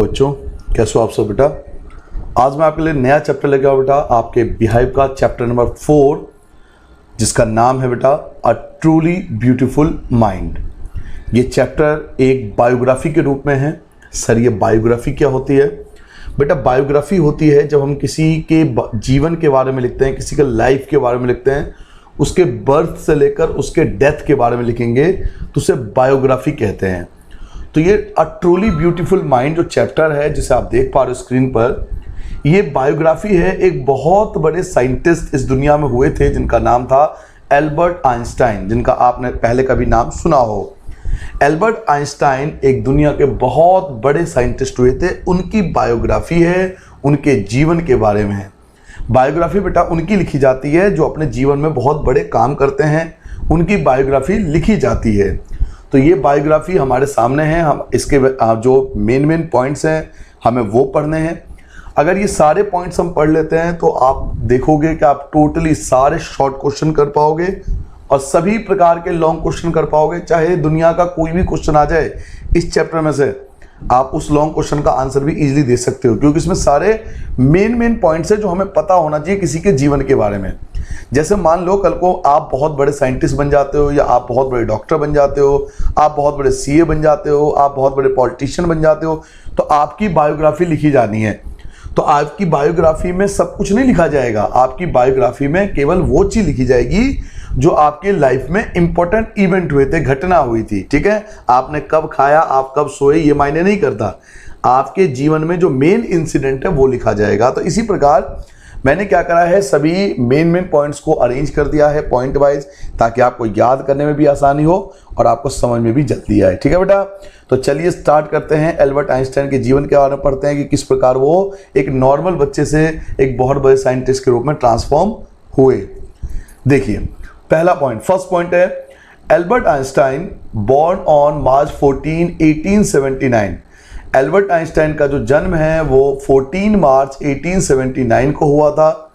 बच्चों कैसे हो आप सब बेटा। आज मैं आपके लिए नया चैप्टर लेके आया बेटा, आपके बिहेव का चैप्टर नंबर 4, जिसका नाम है बेटा अ ट्रूली ब्यूटीफुल माइंड। ये चैप्टर एक बायोग्राफी के रूप में है। सर ये बायोग्राफी क्या होती है बेटा? बायोग्राफी होती है जब हम किसी के जीवन के बारे में लिखते हैं, किसी के लाइफ के बारे में लिखते हैं, उसके बर्थ से लेकर उसके डेथ के बारे में लिखेंगे तो उसे बायोग्राफी कहते हैं। तो ये अ ट्रूली ब्यूटीफुल माइंड जो चैप्टर है जिसे आप देख पा रहे हो स्क्रीन पर, ये बायोग्राफी है एक बहुत बड़े साइंटिस्ट इस दुनिया में हुए थे जिनका नाम था एल्बर्ट आइंस्टाइन, जिनका आपने पहले कभी नाम सुना हो। एल्बर्ट आइंस्टाइन एक दुनिया के बहुत बड़े साइंटिस्ट हुए थे। उनकी बायोग्राफी है, उनके जीवन के बारे में है। बायोग्राफी बेटा उनकी लिखी जाती है जो अपने जीवन में बहुत बड़े काम करते हैं, उनकी बायोग्राफी लिखी जाती है। तो ये बायोग्राफी हमारे सामने है, हम इसके जो मेन पॉइंट्स हैं हमें वो पढ़ने हैं। अगर ये सारे पॉइंट्स हम पढ़ लेते हैं तो आप देखोगे कि आप टोटली सारे शॉर्ट क्वेश्चन कर पाओगे और सभी प्रकार के लॉन्ग क्वेश्चन कर पाओगे। चाहे दुनिया का कोई भी क्वेश्चन आ जाए इस चैप्टर में से, आप उस लॉन्ग क्वेश्चन का आंसर भी इजीली दे सकते हो, क्योंकि इसमें सारे मेन पॉइंट्स है जो हमें पता होना चाहिए किसी के जीवन के बारे में। जैसे मान लो कल को आप बहुत बड़े साइंटिस्ट बन जाते हो, या आप बहुत बड़े डॉक्टर बन जाते हो, आप बहुत बड़े सीए बन जाते हो, आप बहुत बड़े पॉलिटिशियन बन जाते हो, तो आपकी बायोग्राफी लिखी जानी है। तो आपकी बायोग्राफी में सब कुछ नहीं लिखा जाएगा, आपकी बायोग्राफी में केवल वो चीज लिखी जाएगी जो आपके लाइफ में इंपॉर्टेंट इवेंट हुए थे, घटना हुई थी। ठीक है, आपने कब खाया, आप कब सोए, ये मायने नहीं करता। आपके जीवन में जो मेन इंसिडेंट है वो लिखा जाएगा। तो इसी प्रकार मैंने क्या करा है, सभी मेन पॉइंट्स को अरेंज कर दिया है पॉइंट वाइज, ताकि आपको याद करने में भी आसानी हो और आपको समझ में भी जल्दी आए। ठीक है बेटा, तो चलिए स्टार्ट करते हैं। एल्बर्ट आइंस्टाइन के जीवन के बारे में पढ़ते हैं कि किस प्रकार वो एक नॉर्मल बच्चे से एक बहुत बड़े साइंटिस्ट के रूप में ट्रांसफॉर्म हुए। देखिए पहला पॉइंट, फर्स्ट पॉइंट है, Albert Einstein born on March 14, 1879। Albert Einstein का जो जन्म है वो 14 मार्च 1879 को हुआ था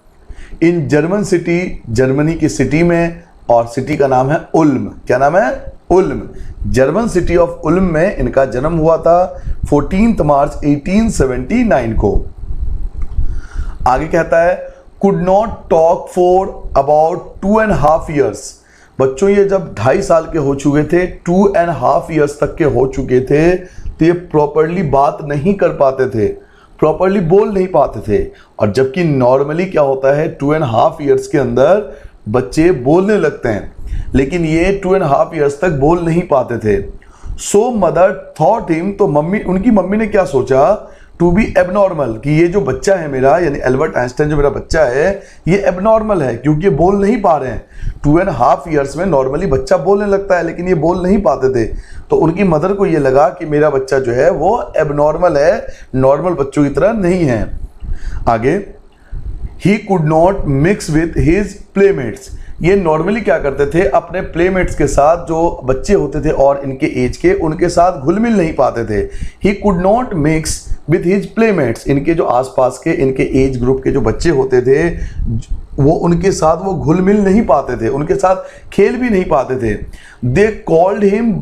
इन जर्मन सिटी, जर्मनी की सिटी में, और सिटी का नाम है उल्म। क्या नाम है? Uloom. German city of Uloom में इनका जन्म हुआ था 14 मार्च 1879 को। आगे कहता है could not talk for about 2.5 years। बच्चों ये जब 2.5 साल के हो चुके थे, 2.5 years तक के हो चुके थे, तो ये प्रॉपरली बात नहीं कर पाते थे, प्रॉपरली बोल नहीं पाते थे। और जबकि नॉर्मली क्या होता है, 2.5 years के अंदर बच्चे बोलने लगते हैं, लेकिन ये 2.5 years तक बोल नहीं पाते थे। सो मदर थॉट हिम, तो उनकी मम्मी ने क्या सोचा, टू बी एबनॉर्मल, कि ये जो बच्चा है मेरा, यानी एल्बर्ट आइंस्टाइन जो मेरा बच्चा है, ये एबनॉर्मल है क्योंकि ये बोल नहीं पा रहे हैं। 2.5 years में नॉर्मली बच्चा बोलने लगता है, लेकिन ये बोल नहीं पाते थे। तो उनकी मदर को ये लगा कि मेरा बच्चा जो है वो एबनॉर्मल है, नॉर्मल बच्चों की तरह नहीं है। आगे, he could not mix with his playmates. ये नॉर्मली क्या करते थे, अपने प्लेमेट्स के साथ, जो बच्चे होते थे और इनके एज के, उनके साथ घुल मिल नहीं पाते थे। He could not mix with his playmates, इनके जो आसपास के, इनके एज ग्रुप के जो बच्चे होते थे, वो उनके साथ वो घुल मिल नहीं पाते थे, उनके साथ खेल भी नहीं पाते थे। They called him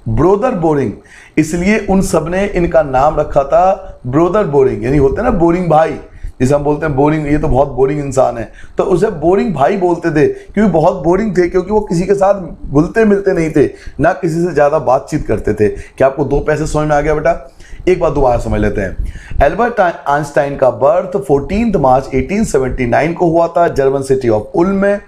brother boring, इसलिए उन सब ने इनका नाम रखा था ब्रोदर बोरिंग, यानी होते हैं ना बोरिंग भाई, जिसे हम बोलते हैं बोरिंग, ये तो बहुत बोरिंग इंसान है, तो उसे बोरिंग भाई बोलते थे, क्योंकि बहुत बोरिंग थे, क्योंकि वो किसी के साथ घुलते मिलते नहीं थे, ना किसी से ज़्यादा बातचीत करते थे। क्या आपको 2 पैसे समझ में आ गया बेटा? एक बात दोबारा समझ लेते हैं। एल्बर्ट आइंस्टाइन का बर्थ 14 मार्च 1879 को हुआ था जर्मन सिटी ऑफ उल्म में।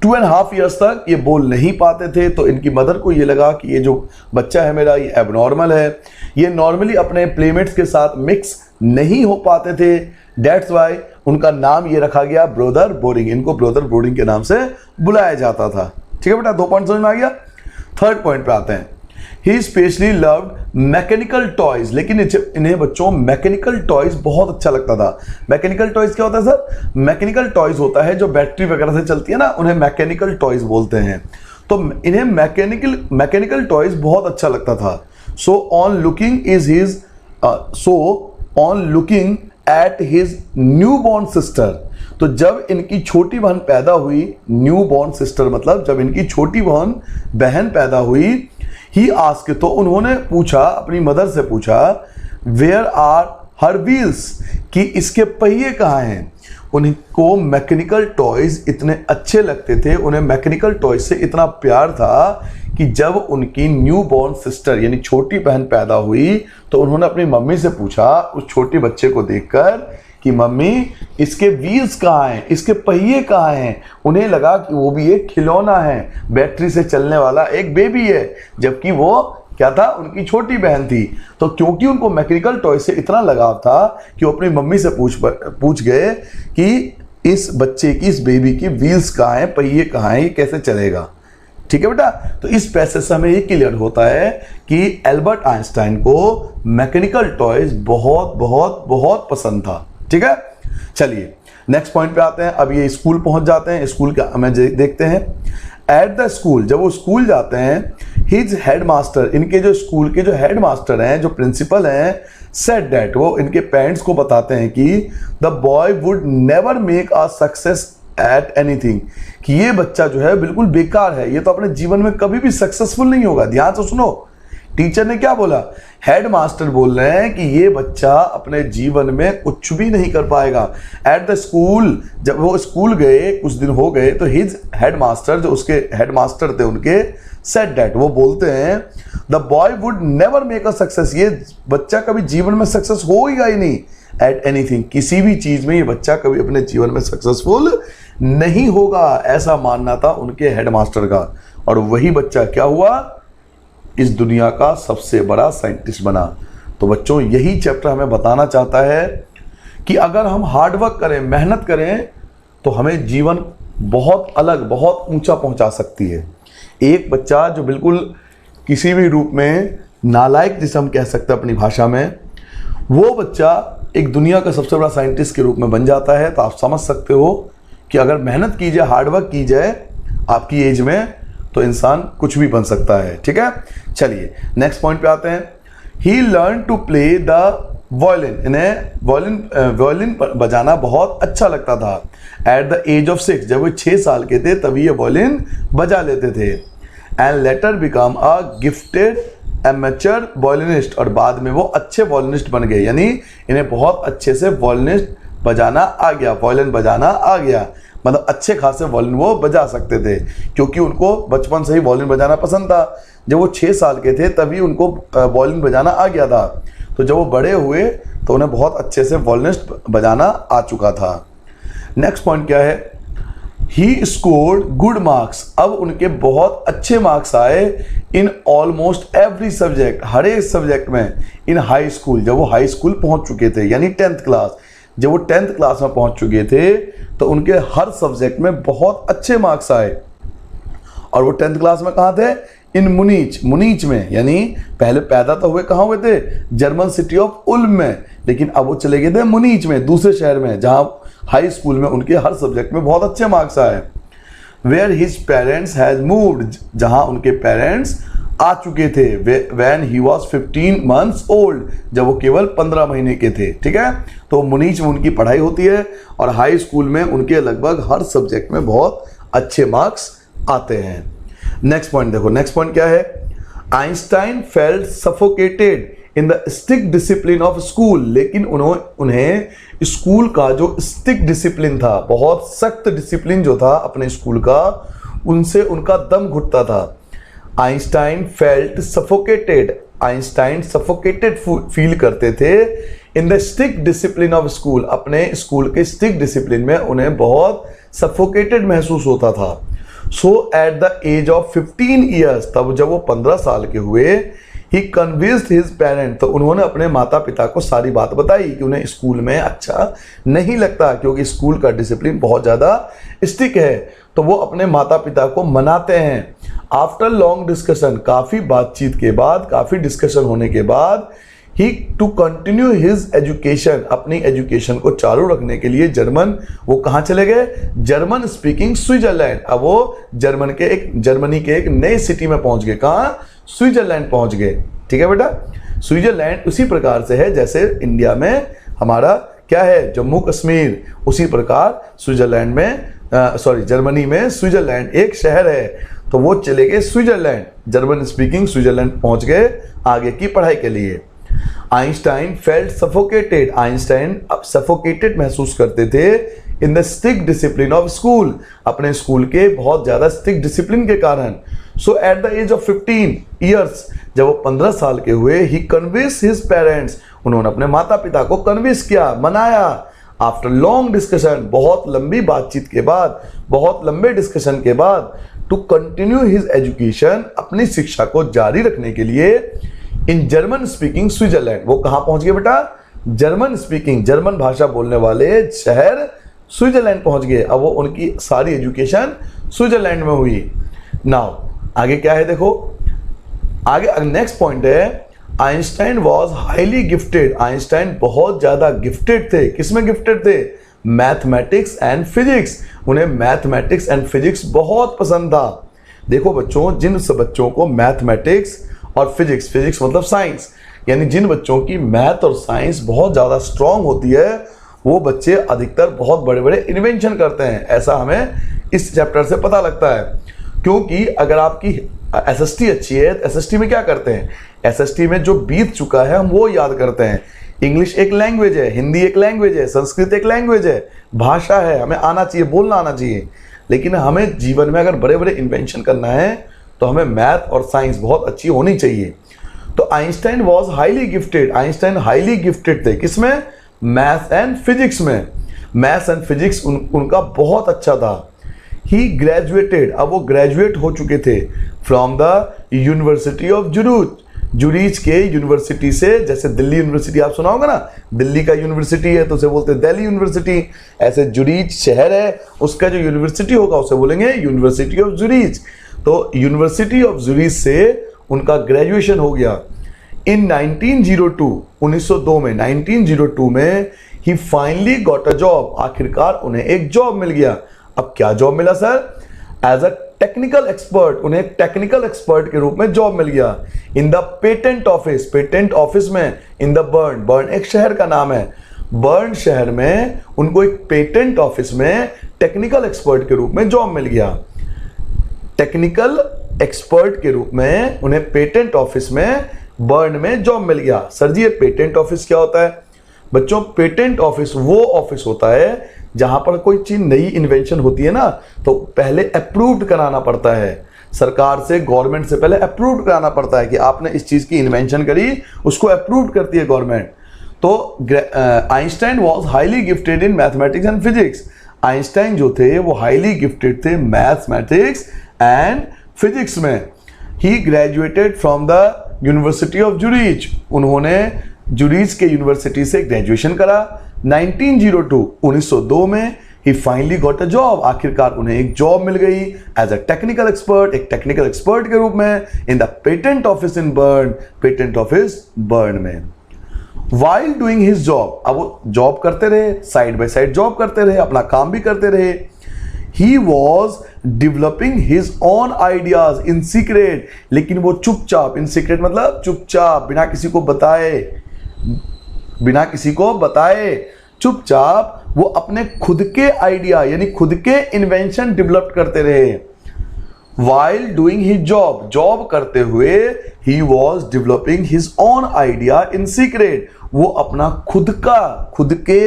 2.5 years तक ये बोल नहीं पाते थे, तो इनकी मदर को ये लगा कि ये जो बच्चा है मेरा, ये एबनॉर्मल है, ये नॉर्मली अपने प्लेमेट्स के साथ मिक्स नहीं हो पाते थे। That's why उनका नाम ये रखा गया ब्रोदर बोरिंग, इनको ब्रोदर बोरिंग के नाम से बुलाया जाता था। ठीक है बेटा, 2 पॉइंट समझ में आ गया। थर्ड पॉइंट पे आते हैं। ही स्पेशली लव्ड मैकेनिकल टॉयज, लेकिन इन्हें बच्चों मैकेनिकल टॉयज बहुत अच्छा लगता था। मैकेनिकल टॉयज क्या होता है सर? मैकेनिकल टॉयज होता है जो बैटरी वगैरह से चलती है ना, उन्हें मैकेनिकल टॉयज बोलते हैं। तो इन्हें मैकेनिकल टॉयज बहुत अच्छा लगता था। So on looking at his new born sister, तो जब इनकी छोटी बहन पैदा हुई, न्यू बॉर्न सिस्टर मतलब जब इनकी छोटी बहन पैदा हुई, ही आस्क, तो उन्होंने पूछा, अपनी मदर से पूछा, वेयर आर हर व्हील्स, कि इसके पहिए कहाँ हैं। उनको मैकेनिकल टॉयज इतने अच्छे लगते थे, उन्हें मैकेनिकल टॉयज से इतना प्यार था कि जब उनकी न्यू बॉर्न सिस्टर यानी छोटी बहन पैदा हुई तो उन्होंने अपनी मम्मी से पूछा उस छोटे बच्चे को देखकर कि मम्मी इसके व्हील्स कहाँ हैं, इसके पहिए कहाँ हैं। उन्हें लगा कि वो भी एक खिलौना है, बैटरी से चलने वाला एक बेबी है, जबकि वो क्या था, उनकी छोटी बहन थी। तो क्योंकि उनको मैकेनिकल टॉय से इतना लगाव था कि वो अपनी मम्मी से पूछ गए कि इस बच्चे की, इस बेबी की व्हील्स कहाँ हैं, पहिए कहाँ हैं, ये कैसे चलेगा। ठीक है बेटा, तो इस पैसेज से हमें ये क्लियर होता है कि एल्बर्ट आइंस्टाइन को मैकेनिकल टॉयज बहुत बहुत बहुत पसंद था। ठीक है, चलिए नेक्स्ट पॉइंट पे आते हैं। अब ये स्कूल पहुंच जाते हैं, स्कूल का हमें देखते हैं। एट द स्कूल, जब वो स्कूल जाते हैं, हिज हेडमास्टर, इनके जो स्कूल के जो हेडमास्टर हैं, जो प्रिंसिपल हैं, सेड दैट, वो इनके पेरेंट्स को बताते हैं कि the boy would never make a success at anything, कि ये बच्चा जो है बिल्कुल बेकार है, ये तो अपने जीवन में कभी भी सक्सेसफुल नहीं होगा। ध्यान से सुनो, टीचर ने क्या बोला, हेडमास्टर बोल रहे हैं कि ये बच्चा अपने जीवन में कुछ भी नहीं कर पाएगा। एट द स्कूल, जब वो स्कूल गए, कुछ दिन हो गए, तो हिज हेडमास्टर, जो उसके हेडमास्टर थे उनके, सेड दैट, वो बोलते हैं the boy would never make a success, ये बच्चा कभी जीवन में सक्सेस होगा ही नहीं। एट एनीथिंग, किसी भी चीज में ये बच्चा कभी अपने जीवन में सक्सेसफुल नहीं होगा, ऐसा मानना था उनके हेडमास्टर का। और वही बच्चा क्या हुआ, इस दुनिया का सबसे बड़ा साइंटिस्ट बना। तो बच्चों, यही चैप्टर हमें बताना चाहता है कि अगर हम हार्डवर्क करें, मेहनत करें, तो हमें जीवन बहुत अलग, बहुत ऊंचा पहुंचा सकती है। एक बच्चा जो बिल्कुल किसी भी रूप में नालायक, जिसे हम कह सकते हैं अपनी भाषा में, वो बच्चा एक दुनिया का सबसे बड़ा साइंटिस्ट के रूप में बन जाता है। तो आप समझ सकते हो कि अगर मेहनत की जाए, हार्डवर्क की जाए आपकी एज में, तो इंसान कुछ भी बन सकता है। ठीक है, चलिए नेक्स्ट पॉइंट पे आते हैं। He learn to play the violin, इन्हें वायलिन बजाना बहुत अच्छा लगता था। एट द एज ऑफ 6, जब वो 6 साल के थे तभी ये वायलिन बजा लेते थे। And later become a gifted amateur violinist, और बाद में वो अच्छे वायलिनिस्ट बन गए, यानी इन्हें बहुत अच्छे से वायलिनिस्ट बजाना आ गया, वायलिन बजाना आ गया, मतलब अच्छे खासे वायलिन वो बजा सकते थे, क्योंकि उनको बचपन से ही वायलिन बजाना पसंद था। जब वो 6 साल के थे तभी उनको वायलिन बजाना आ गया था। तो जब वो बड़े हुए तो उन्हें बहुत अच्छे से वायलिनिस्ट बजाना आ चुका था। नेक्स्ट पॉइंट क्या है, ही स्कोर्ड गुड मार्क्स, अब उनके बहुत अच्छे मार्क्स आए इन ऑलमोस्ट एवरी सब्जेक्ट, हर एक सब्जेक्ट में। इन हाई स्कूल, जब वो हाई स्कूल पहुंच चुके थे, यानी 10th क्लास, जब वो 10th क्लास में पहुंच चुके थे तो उनके हर सब्जेक्ट में बहुत अच्छे मार्क्स आए। और वो 10th क्लास में कहाँ थे, इन मुनीच में, यानी पहले पैदा तो हुए कहाँ हुए थे, जर्मन सिटी ऑफ उल्म में, लेकिन अब वो चले गए थे मुनीच में, दूसरे शहर में, जहाँ हाई स्कूल में उनके हर सब्जेक्ट में बहुत अच्छे मार्क्स आए। Where his parents has moved, जहाँ उनके पेरेंट्स आ चुके थे। When he was 15 months old, जब वो केवल 15 महीने के थे। ठीक है, तो मुनीच में उनकी पढ़ाई होती है और हाई स्कूल में उनके लगभग हर सब्जेक्ट में बहुत अच्छे मार्क्स आते हैं। नेक्स्ट पॉइंट देखो, नेक्स्ट पॉइंट क्या है, Einstein felt suffocated in the strict discipline of school, लेकिन उन्हें स्कूल का जो स्ट्रिक्ट डिसिप्लिन था, बहुत सख्त डिसिप्लिन जो था अपने स्कूल का, उनसे उनका दम घुटता था। Einstein felt suffocated, Einstein suffocated feel करते थे in the strict discipline of school, अपने स्कूल के स्ट्रिक्ट डिसिप्लिन में उन्हें बहुत सफोकेटेड महसूस होता था। So at the age of 15 years, तब जब वो 15 साल के हुए, ही कन्विंस्ड हिज पेरेंट, तो उन्होंने अपने माता पिता को सारी बात बताई कि उन्हें स्कूल में अच्छा नहीं लगता, क्योंकि स्कूल का डिसिप्लिन बहुत ज़्यादा स्ट्रिक्ट है। तो वो अपने माता पिता को मनाते हैं। आफ्टर लॉन्ग डिस्कशन, काफ़ी बातचीत के बाद, काफ़ी डिस्कशन होने के बाद, ही टू कंटिन्यू हिज एजुकेशन, अपनी एजुकेशन को चालू रखने के लिए जर्मन, वो कहाँ चले गए, जर्मन स्पीकिंग स्विट्जरलैंड। अब वो जर्मनी के एक नए सिटी में पहुंच गए, कहाँ, स्विट्जरलैंड पहुंच गए। ठीक है बेटा, स्विट्जरलैंड उसी प्रकार से है जैसे इंडिया में हमारा क्या है, जम्मू कश्मीर, उसी प्रकार स्विट्जरलैंड में जर्मनी में स्विट्जरलैंड एक शहर है। तो वो चले गए स्विट्जरलैंड, जर्मन स्पीकिंग स्विट्जरलैंड पहुंच गए आगे की पढ़ाई के लिए। आइंस्टाइन फेल्ट सफोकेटेड, आइंस्टाइन अब सफोकेटेड महसूस करते थे in the strict discipline of school, अपने स्कूल के बहुत ज्यादा स्ट्रिक्ट डिसिप्लिन के कारण। So at the age of 15 years, जब वो 15 साल के हुए, ही कन्विंस हिज पेरेंट्स, उन्होंने अपने माता पिता को कन्विंस किया, मनाया। आफ्टर लॉन्ग डिस्कशन, बहुत लंबी बातचीत के बाद, बहुत लंबे डिस्कशन के बाद, टू कंटिन्यू हिज एजुकेशन, अपनी शिक्षा को जारी रखने के लिए, इन जर्मन स्पीकिंग स्विट्जरलैंड। वो कहां पहुंच गए बेटा? जर्मन स्पीकिंग, जर्मन भाषा बोलने वाले शहर स्विट्जरलैंड पहुंच गए। अब वो उनकी सारी एजुकेशन स्विट्जरलैंड में हुई। नाउ आगे क्या है देखो, आगे नेक्स्ट पॉइंट है, Einstein was highly gifted, Einstein बहुत ज्यादा गिफ्टेड थे। किसमें गिफ्टेड थे? मैथमेटिक्स एंड फिजिक्स, उन्हें मैथमेटिक्स एंड फिजिक्स बहुत पसंद था। देखो बच्चों, जिन सब बच्चों को मैथमेटिक्स और फिजिक्स, फिजिक्स मतलब साइंस, यानी जिन बच्चों की मैथ और साइंस बहुत ज़्यादा स्ट्रांग होती है, वो बच्चे अधिकतर बहुत बड़े बड़े इन्वेंशन करते हैं। ऐसा हमें इस चैप्टर से पता लगता है, क्योंकि अगर आपकी एसएसटी अच्छी है तो एसएसटी में क्या करते हैं? एसएसटी में जो बीत चुका है हम वो याद करते हैं। इंग्लिश एक लैंग्वेज है, हिंदी एक लैंग्वेज है, संस्कृत एक लैंग्वेज है, भाषा है, हमें आना चाहिए, बोलना आना चाहिए। लेकिन हमें जीवन में अगर बड़े बड़े इन्वेंशन करना है तो हमें मैथ और साइंस बहुत अच्छी होनी चाहिए। तो Einstein was highly gifted, Einstein highly gifted थे। किसमें? मैथ एंड फिजिक्स में। मैथ्स एंड फिजिक्स उनका बहुत अच्छा था। ही ग्रेजुएटेड, अब वो ग्रेजुएट हो चुके थे फ्रॉम द यूनिवर्सिटी ऑफ जुरूज, जुरीज के यूनिवर्सिटी से। जैसे दिल्ली यूनिवर्सिटी आप सुना होगा ना, दिल्ली का यूनिवर्सिटी है तो उसे बोलते हैं दिल्ली यूनिवर्सिटी। ऐसे जुरीज शहर है, उसका जो यूनिवर्सिटी होगा उसे बोलेंगे यूनिवर्सिटी ऑफ जुरीज। तो यूनिवर्सिटी ऑफ जुरीज से उनका ग्रेजुएशन हो गया। इन 1902 में 1902 में he finally got a job, आखिरकार उन्हें एक जॉब मिल गया। अब क्या जॉब मिला sir? As a technical expert, उन्हें एक टेक्निकल एक्सपर्ट के रूप में जॉब मिल गया इन the patent office, patent office में, इन द बर्न, बर्न एक शहर का नाम है, बर्न शहर में उनको एक पेटेंट ऑफिस में टेक्निकल एक्सपर्ट के रूप में जॉब मिल गया। टेक्निकल एक्सपर्ट के रूप में उन्हें पेटेंट ऑफिस में बर्न में जॉब मिल गया। सर जी ये पेटेंट ऑफिस क्या होता है? बच्चों पेटेंट ऑफिस वो ऑफिस होता है जहां पर कोई चीज नई इन्वेंशन होती है ना, तो पहले अप्रूव्ड कराना पड़ता है सरकार से, गवर्नमेंट से पहले अप्रूव्ड कराना पड़ता है कि आपने इस चीज की इन्वेंशन करी, उसको अप्रूव्ड करती है गवर्नमेंट। तो Einstein was highly gifted in mathematics and physics, Einstein जो थे वो हाईली गिफ्टेड थे मैथमेटिक्स एंड फिजिक्स में। He graduated from the university of Zurich, उन्होंने जुरीज के यूनिवर्सिटी से ग्रेजुएशन करा। 1902 में he finally got a job, आखिरकार उन्हें एक जॉब मिल गई एज अ टेक्निकल एक्सपर्ट, एक टेक्निकल एक्सपर्ट के रूप में in the patent office in Bern, patent office Bern में। वाइल डूइंग हिज जॉब, अब वो जॉब करते रहे, साइड बाय साइड जॉब करते रहे, अपना काम भी करते रहे। He was developing his own ideas in secret, लेकिन वो चुपचाप, इन सीक्रेट मतलब चुपचाप, बिना किसी को बताए, बिना किसी को बताए चुपचाप वो अपने खुद के आइडिया यानी खुद के इन्वेंशन डेवलप करते रहे। While doing his job, job करते हुए he was developing his own idea in secret, वो अपना खुद के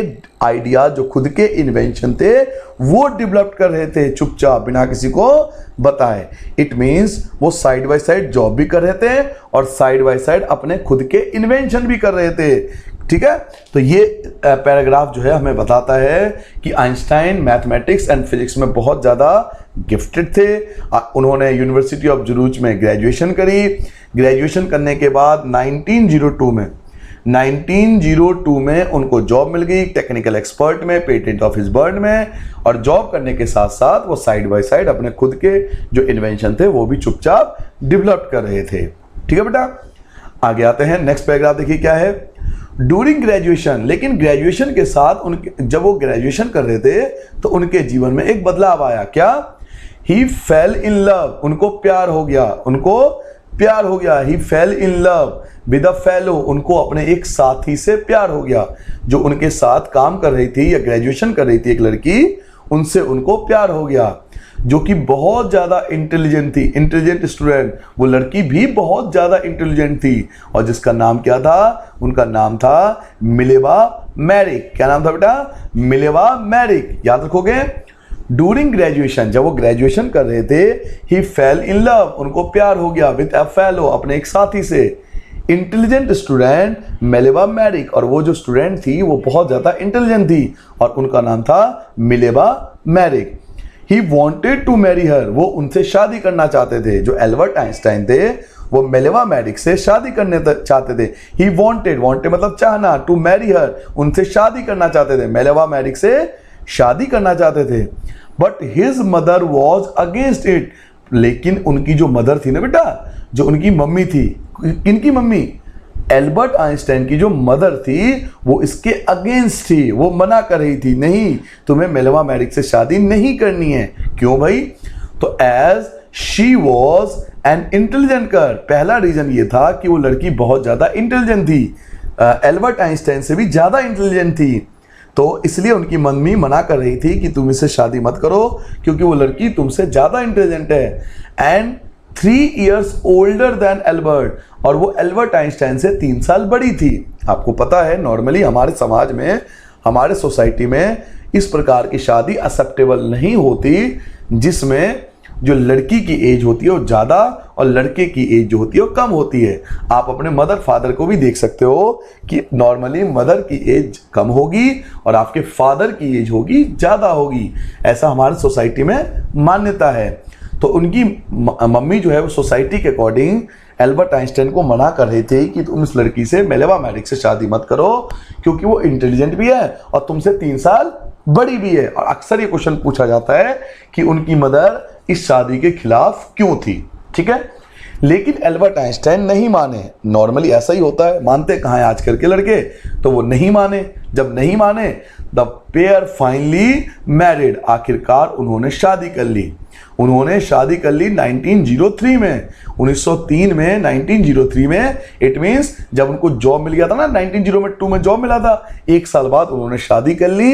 आइडिया, जो खुद के इन्वेंशन थे वो डेवलप कर रहे थे चुपचाप, बिना किसी को बताए। इट मीन्स वो साइड बाय साइड जॉब भी कर रहे थे और साइड बाय साइड अपने खुद के इन्वेंशन भी कर रहे थे। ठीक है, तो ये पैराग्राफ जो है हमें बताता है कि आइंस्टाइन मैथमेटिक्स एंड फिजिक्स में बहुत ज़्यादा गिफ्टेड थे। उन्होंने यूनिवर्सिटी ऑफ जुरूज में ग्रेजुएशन करी। ग्रेजुएशन करने के बाद 1902 में उनको जॉब मिल गई टेक्निकल एक्सपर्ट में, पेटेंट ऑफिस बर्न में, और जॉब करने के साथ साथ वो साइड बाय साइड अपने खुद के जो इन्वेंशन थे वो भी चुपचाप डेवलप कर रहे थे। ठीक है बेटा, आगे आते हैं। नेक्स्ट पैराग्राफ देखिए क्या है। ड्यूरिंग ग्रेजुएशन, लेकिन ग्रेजुएशन के साथ उनके, जब वो ग्रेजुएशन कर रहे थे तो उनके जीवन में एक बदलाव आया। क्या? ही फेल इन लव, उनको प्यार हो गया, उनको प्यार हो गया। He fell in love with a fellow, उनको अपने एक साथी से प्यार हो गया। जो उनके साथ काम कर रही थी या ग्रेजुएशन कर रही थी एक लड़की, उनसे उनको प्यार हो गया, जो कि बहुत ज़्यादा इंटेलिजेंट थी, इंटेलिजेंट स्टूडेंट। वो लड़की भी बहुत ज़्यादा इंटेलिजेंट थी और जिसका नाम क्या था, उनका नाम था मिलेवा मैरिक। क्या नाम था बेटा? Mileva Maric. याद रखोगे। डूरिंग ग्रेजुएशन, जब वो ग्रेजुएशन कर रहे थे, ही फेल इन लव, उनको प्यार हो गया विद अ फेलो, अपने एक साथी से, इंटेलिजेंट स्टूडेंट मिलेवा मैरिक। और वो जो स्टूडेंट थी वो बहुत ज़्यादा इंटेलिजेंट थी और उनका नाम था Mileva Maric. He wanted to marry her, वो उनसे शादी करना चाहते थे। जो एल्बर्ट आइंस्टाइन थे वो मिलेवा मैरिक से शादी करने चाहते थे। ही वॉन्टेड, वॉन्टेड मतलब चाहना, टू मैरी हर, उनसे शादी करना चाहते थे, मिलेवा मैरिक से शादी करना चाहते थे। But his mother was against it, लेकिन उनकी जो मदर थी ना बेटा, जो उनकी मम्मी थी, किनकी मम्मी? एल्बर्ट आइंस्टाइन की जो मदर थी वो इसके अगेंस्ट थी, वो मना कर रही थी, नहीं तुम्हें मिलेवा मैरिक से शादी नहीं करनी है। क्यों भाई? तो as she was an intelligent girl, पहला रीजन ये था कि वो लड़की बहुत ज़्यादा इंटेलिजेंट थी, एल्बर्ट आइंस्टाइन से भी ज़्यादा इंटेलिजेंट थी, तो इसलिए उनकी मम्मी मना कर रही थी कि तुम इससे शादी मत करो क्योंकि वो लड़की तुमसे ज़्यादा इंटेलिजेंट है। And 3 years older than Albert, और वो एल्बर्ट आइंस्टाइन से 3 साल बड़ी थी। आपको पता है नॉर्मली हमारे समाज में, हमारे सोसाइटी में इस प्रकार की शादी एक्सेप्टेबल नहीं होती, जिसमें जो लड़की की एज होती है वो ज़्यादा और लड़के की एज जो होती है वो कम होती है। आप अपने मदर फादर को भी देख सकते हो कि नॉर्मली मदर की एज कम होगी और आपके फादर की एज होगी ज़्यादा होगी, ऐसा हमारे सोसाइटी में मान्यता है। तो उनकी मम्मी जो है वो सोसाइटी के अकॉर्डिंग एल्बर्ट आइंस्टाइन को मना कर रही थी कि तुम इस लड़की से मिलेवा मैरिक से शादी मत करो क्योंकि वो इंटेलिजेंट भी है और तुमसे 3 साल बड़ी भी है। और अक्सर ये क्वेश्चन पूछा जाता है कि उनकी मदर इस शादी के खिलाफ क्यों थी, ठीक है। लेकिन एल्बर्ट आइंस्टाइन नहीं माने, नॉर्मली ऐसा ही होता है, मानते कहाँ हैं आजकल के लड़के, तो वो नहीं माने। जब नहीं माने द पेयर फाइनली मैरिड, आखिरकार उन्होंने शादी कर ली। उन्होंने शादी कर ली 1903 में, 1903 में, 1903 में। इट मीन्स जब उनको जॉब मिल गया था ना, 1902 में जॉब मिला था, 1 साल बाद उन्होंने शादी कर ली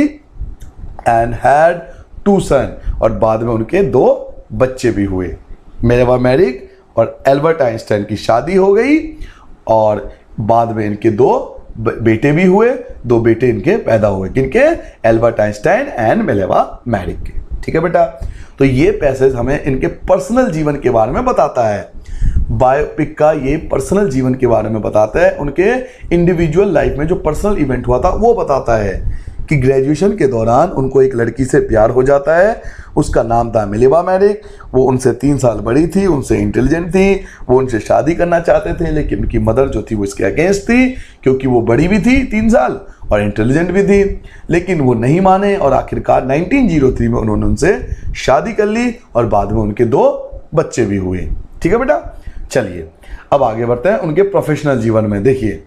एंड हैड 2 सन, और बाद में उनके 2 बच्चे भी हुए। मिलेवा मैरिक और एल्बर्ट आइंस्टाइन की शादी हो गई और बाद में इनके 2 बेटे भी हुए, 2 बेटे इनके पैदा हुए, किनके? Albert Einstein and Mileva Maric के, ठीक है बेटा। तो ये पैसेज हमें इनके पर्सनल जीवन के बारे में बताता है। बायोपिक का ये पर्सनल जीवन के बारे में बताता है, उनके इंडिविजुअल लाइफ में जो पर्सनल इवेंट हुआ था वो बताता है कि ग्रेजुएशन के दौरान उनको एक लड़की से प्यार हो जाता है, उसका नाम था मिलेवा मैरिक। वो उनसे 3 साल बड़ी थी, उनसे इंटेलिजेंट थी, वो उनसे शादी करना चाहते थे, लेकिन उनकी मदर जो थी वो इसके अगेंस्ट थी क्योंकि वो बड़ी भी थी 3 साल और इंटेलिजेंट भी थी। लेकिन वो नहीं माने और आखिरकार 1903 में उन्होंने उनसे शादी कर ली और बाद में उनके 2 बच्चे भी हुए, ठीक है बेटा। चलिए अब आगे बढ़ते हैं उनके प्रोफेशनल जीवन में। देखिए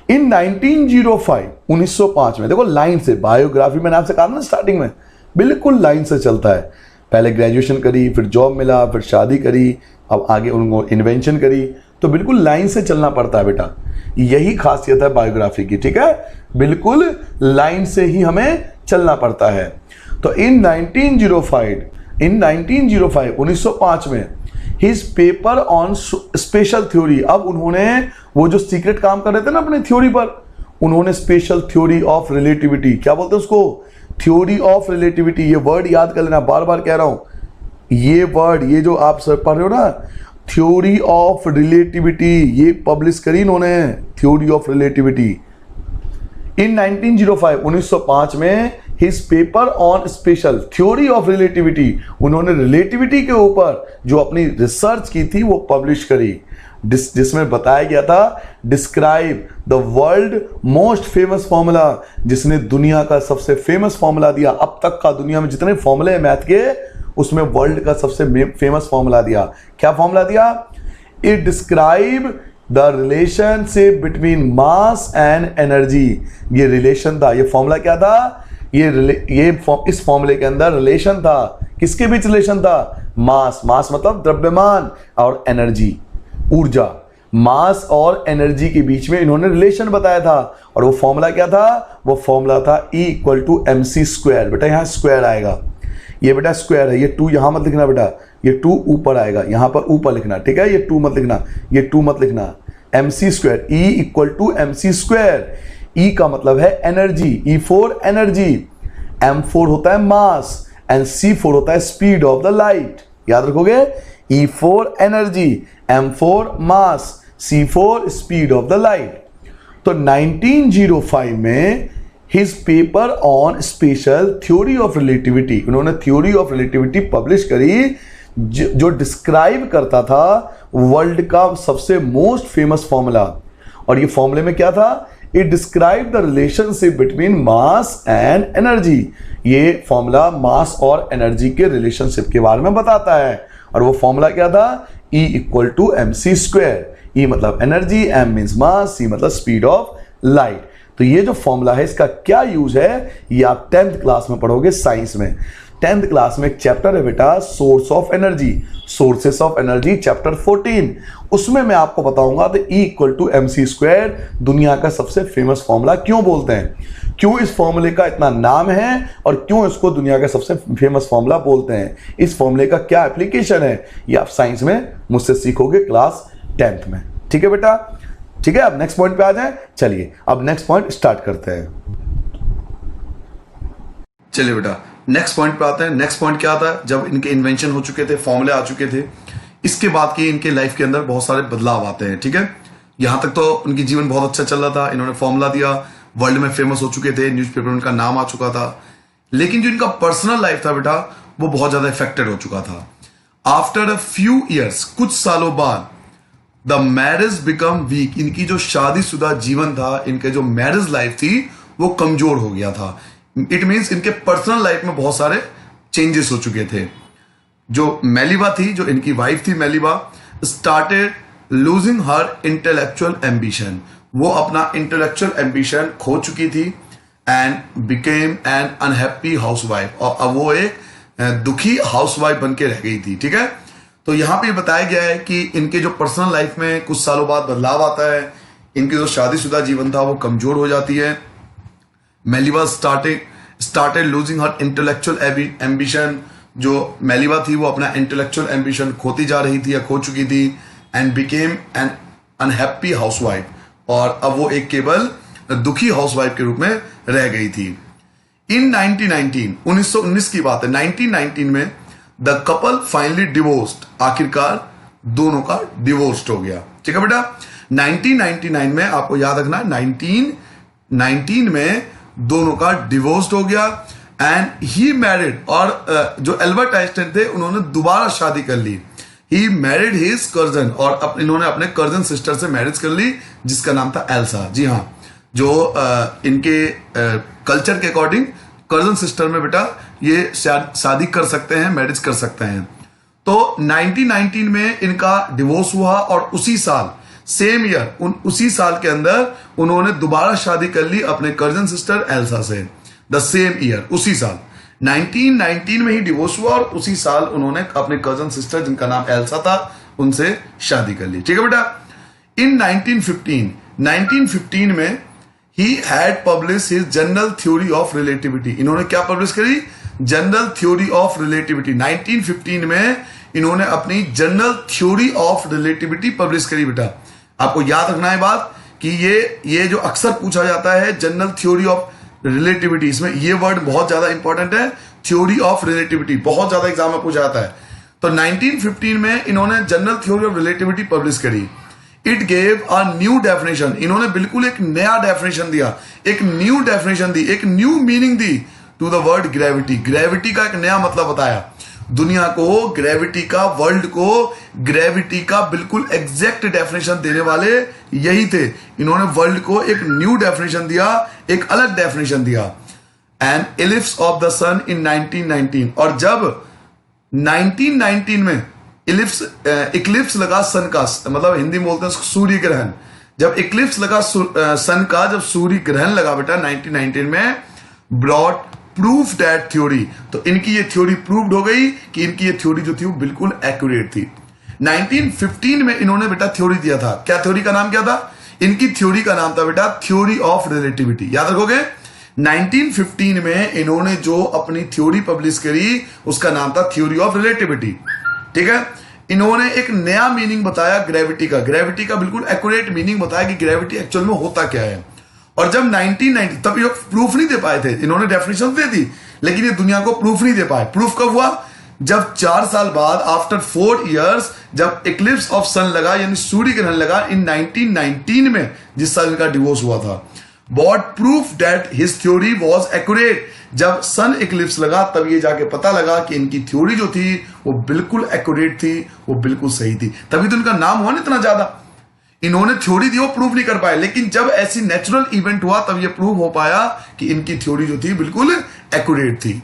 इन 1905, 1905 में, देखो लाइन से बायोग्राफी मैंने आपसे कहा ना स्टार्टिंग में, बिल्कुल लाइन से चलता है। पहले ग्रेजुएशन करी, फिर जॉब मिला, फिर शादी करी, अब आगे उनको इन्वेंशन करी, तो बिल्कुल लाइन से चलना पड़ता है बेटा। यही खासियत है बायोग्राफी की, ठीक है, बिल्कुल लाइन से ही हमें चलना पड़ता है। तो इन 1905, 1905 में his paper on special theory, अब उन्होंने वो जो सीक्रेट काम कर रहे थे ना अपने थ्योरी पर, उन्होंने स्पेशल थ्योरी ऑफ रिलेटिविटी, क्या बोलते हैं उसको? Theory of relativity. ये वर्ड याद कर लेना, बार बार कह रहा हूं, ये वर्ड, ये जो आप सर पढ़ रहे हो ना, थ्योरी ऑफ रिलेटिविटी, ये पब्लिश करी इन्होंने, थ्योरी ऑफ रिलेटिविटी। इन 1905, 1905 में his paper on special theory of relativity, उन्होंने रिलेटिविटी के ऊपर जो अपनी रिसर्च की थी वो पब्लिश करी, जिसमें बताया गया था describe the world most famous formula, जिसने दुनिया का सबसे फेमस फॉर्मूला दिया। अब तक का दुनिया में जितने फॉर्मूले हैं मैथ के, उसमें वर्ल्ड का सबसे फेमस फॉर्मूला दिया। क्या फॉर्मूला दिया? It describe the relationship between mass and energy. ये रिलेशन था, ये फॉर्मूला क्या था? इस फॉर्मूले के अंदर रिलेशन था, किसके बीच रिलेशन था? मास, मास मतलब द्रव्यमान, और एनर्जी, ऊर्जा, मास और एनर्जी के बीच में इन्होंने रिलेशन बताया था। और वो फॉर्मूला क्या था? वो फॉर्मूला था E = mc²। बेटा यहाँ स्क्वायर आएगा, ये बेटा स्क्वायर है, ये 2 यहां मत लिखना बेटा, ये 2 ऊपर आएगा, यहां पर ऊपर लिखना, ठीक है, ये 2 मत लिखना, ये 2 मत लिखना। mc square, E equal to mc square. E का मतलब है एनर्जी, E4 एनर्जी, M4 होता है मास एंड C4 होता है स्पीड ऑफ द लाइट। याद रखोगे, E4 energy, M4 mass, C4 speed of the light. तो 1905 में his paper on special theory of relativity, उन्होंने थ्योरी ऑफ रिलेटिविटी पब्लिश करी जो डिस्क्राइब करता था वर्ल्ड का सबसे मोस्ट फेमस फॉर्मूला। और ये फॉर्मूले में क्या था, it describe the relationship between mass and energy. ये फॉर्मूला मास और एनर्जी के रिलेशनशिप के बारे में बताता है। और वो फॉर्मूला क्या था, E equal to mc square. E मतलब energy, M means mass, C मतलब स्पीड ऑफ लाइट। तो ये जो फॉर्मूला है इसका क्या यूज है, ये आप 10th क्लास में पढ़ोगे साइंस में। 10th क्लास में एक चैप्टर है बेटा source of energy, sources of energy, chapter 14। उसमें मैं आपको बताऊंगा तो E equal to mc square दुनिया का सबसे फेमस फॉर्मूला क्यों बोलते हैं, क्यों इस फॉर्मूले का इतना नाम है और क्यों इसको दुनिया का सबसे फेमस फॉर्मूला बोलते हैं, इस फॉर्मूले का क्या एप्लीकेशन है, ये आप साइंस में मुझसे सीखोगे क्लास 10th में। ठीक है बेटा, ठीक है। अब नेक्स्ट पॉइंट पे आ जाए, चलिए अब नेक्स्ट पॉइंट स्टार्ट करते हैं। चलिए बेटा नेक्स्ट पॉइंट पे आते हैं। नेक्स्ट पॉइंट क्या आता है, जब इनके इन्वेंशन हो चुके थे, फॉर्मूले आ चुके थे, इसके बाद की इनके लाइफ के अंदर बहुत सारे बदलाव आते हैं। ठीक है, यहां तक तो उनकी जीवन बहुत अच्छा चल रहा था, इन्होंने फॉर्मूला दिया, वर्ल्ड में फेमस हो चुके थे, न्यूज़पेपर में उनका नाम आ चुका था। लेकिन जो इनका पर्सनल लाइफ था बेटा वो बहुत ज्यादा इफेक्टेड हो चुका था। आफ्टर अ फ्यू ईयर्स, कुछ सालों बाद, द मैरिज बिकम वीक, इनकी जो शादीशुदा जीवन था, इनके जो मैरिज लाइफ थी वो कमजोर हो गया था। इट मीन्स इनके पर्सनल लाइफ में बहुत सारे चेंजेस हो चुके थे। जो मेलिबा थी, जो इनकी वाइफ थी Mileva, started losing her intellectual ambition, वो अपना इंटेलेक्चुअल एम्बिशन खो चुकी थी and became an unhappy housewife, और अब वो एक दुखी हाउसवाइफ बन के रह गई थी। ठीक है, तो यहां पे बताया गया है कि इनके जो पर्सनल लाइफ में कुछ सालों बाद बदलाव आता है, इनकी जो शादीशुदा जीवन था वो कमजोर हो जाती है। Mileva started losing her intellectual ambition, जो मेलिबा थी वो अपना इंटेलेक्चुअल एम्बिशन खोती जा रही थी या खो चुकी थी, and became an unhappy housewife, और अब वो एक केवल दुखी हाउसवाइफ के रूप में रह गई थी। इन 1919 की बात है, 1919 में द कपल फाइनली डिवोर्स्ड, आखिरकार दोनों का डिवोर्स हो गया। ठीक है बेटा, 1999 में आपको याद रखना 1919 में दोनों का डिवोर्स हो गया एंड ही मैरिड, और जो एल्बर्ट आइंस्टाइन थे उन्होंने दोबारा शादी कर ली। ही मैरिड हिज कजन, और इन्होंने अपने कजन सिस्टर से मैरिज कर ली जिसका नाम था एल्सा। जी हाँ, जो इनके कल्चर के अकॉर्डिंग कजन सिस्टर में बेटा ये शादी कर सकते हैं, मैरिज कर सकते हैं। तो 1919 में इनका डिवोर्स हुआ और उसी साल, सेम ईयर, उसी साल के अंदर उन्होंने दोबारा शादी कर ली अपने कजन सिस्टर एल्सा से। द सेम ईयर, उसी साल 1919 में ही डिवोर्स हुआ और उसी साल उन्होंने अपने कजन सिस्टर जिनका नाम एल्सा था उनसे शादी कर ली। ठीक है बेटा, इन 1915 में he had publish his general theory of relativity. इन्होंने क्या पब्लिश करी, जनरल थ्योरी ऑफ रिलेटिविटी। 1915 में इन्होंने अपनी general theory of relativity publish करी। बेटा आपको याद रखना है बात कि ये जो अक्सर पूछा जाता है जनरल थ्योरी ऑफ रिलेटिविटी, इसमें ये वर्ड बहुत ज्यादा इंपॉर्टेंट है, थ्योरी ऑफ रिलेटिविटी, बहुत ज्यादा एग्जाम में पूछा जाता है। तो 1915 में इन्होंने general theory of relativity publish करी। It gave a new definition, इन्होंने बिल्कुल एक नया डेफिनेशन दिया, एक न्यू डेफिनेशन दी, एक न्यू मीनिंग दी to the word gravity. Gravity का एक नया मतलब बताया दुनिया को, ग्रेविटी का, वर्ल्ड को ग्रेविटी का बिल्कुल एग्जैक्ट डेफिनेशन देने वाले यही थे। इन्होंने वर्ल्ड को एक न्यू डेफिनेशन दिया, एक अलग डेफिनेशन दिया। एन इलिप्स ऑफ द सन इन 1919, और जब 1919 में इक्लिप्स लगा सन का, मतलब हिंदी में बोलते हैं सूर्य ग्रहण, जब इक्लिप्स लगा सन का, जब सूर्य ग्रहण लगा बेटा 1919 में, ब्रॉड प्रूफ दैट थ्योरी, तो इनकी ये थ्योरी प्रूव्ड हो गई कि इनकी ये थ्योरी जो थी वो बिल्कुल एक्यूरेट थी। 1915 में इन्होंने बेटा थ्योरी दिया था, क्या थ्योरी का नाम क्या था, इनकी थ्योरी का नाम था बेटा थ्योरी ऑफ रिलेटिविटी। याद रखोगे 1915 में इन्होंने जो अपनी थ्योरी पब्लिश करी उसका नाम था थ्योरी ऑफ रिलेटिविटी। ठीक है, इन्होंने एक नया मीनिंग बताया ग्रेविटी का बिल्कुल एक्यूरेट मीनिंग बताया कि ग्रेविटी एक्चुअल में होता क्या है। और जब 1990 तब ये प्रूफ नहीं दे पाए थे, इन्होंने डेफिनेशन दे दी लेकिन ये दुनिया को प्रूफ नहीं दे पाए। प्रूफ कब हुआ? जब 4 साल बाद, आफ्टर 4 इयर्स, जब इक्लिप्स ऑफ सन लगा यानी सूर्य ग्रहण लगा इन 1919 में, जिस साल इनका डिवोर्स हुआ था। What proof that his theory was accurate? जब सन इक्लिप्स लगा तब ये जाके पता लगा कि इनकी थ्योरी जो थी वो बिल्कुल एक्यूरेट थी, वो बिल्कुल सही थी। तभी तो इनका नाम हुआ ना इतना ज्यादा। इन्होंने थ्योरी दी, वो प्रूफ नहीं कर पाए, लेकिन जब ऐसी नेचुरल इवेंट हुआ तब ये प्रूफ हो पाया कि इनकी थ्योरी जो थी बिल्कुल एक्यूरेट थी।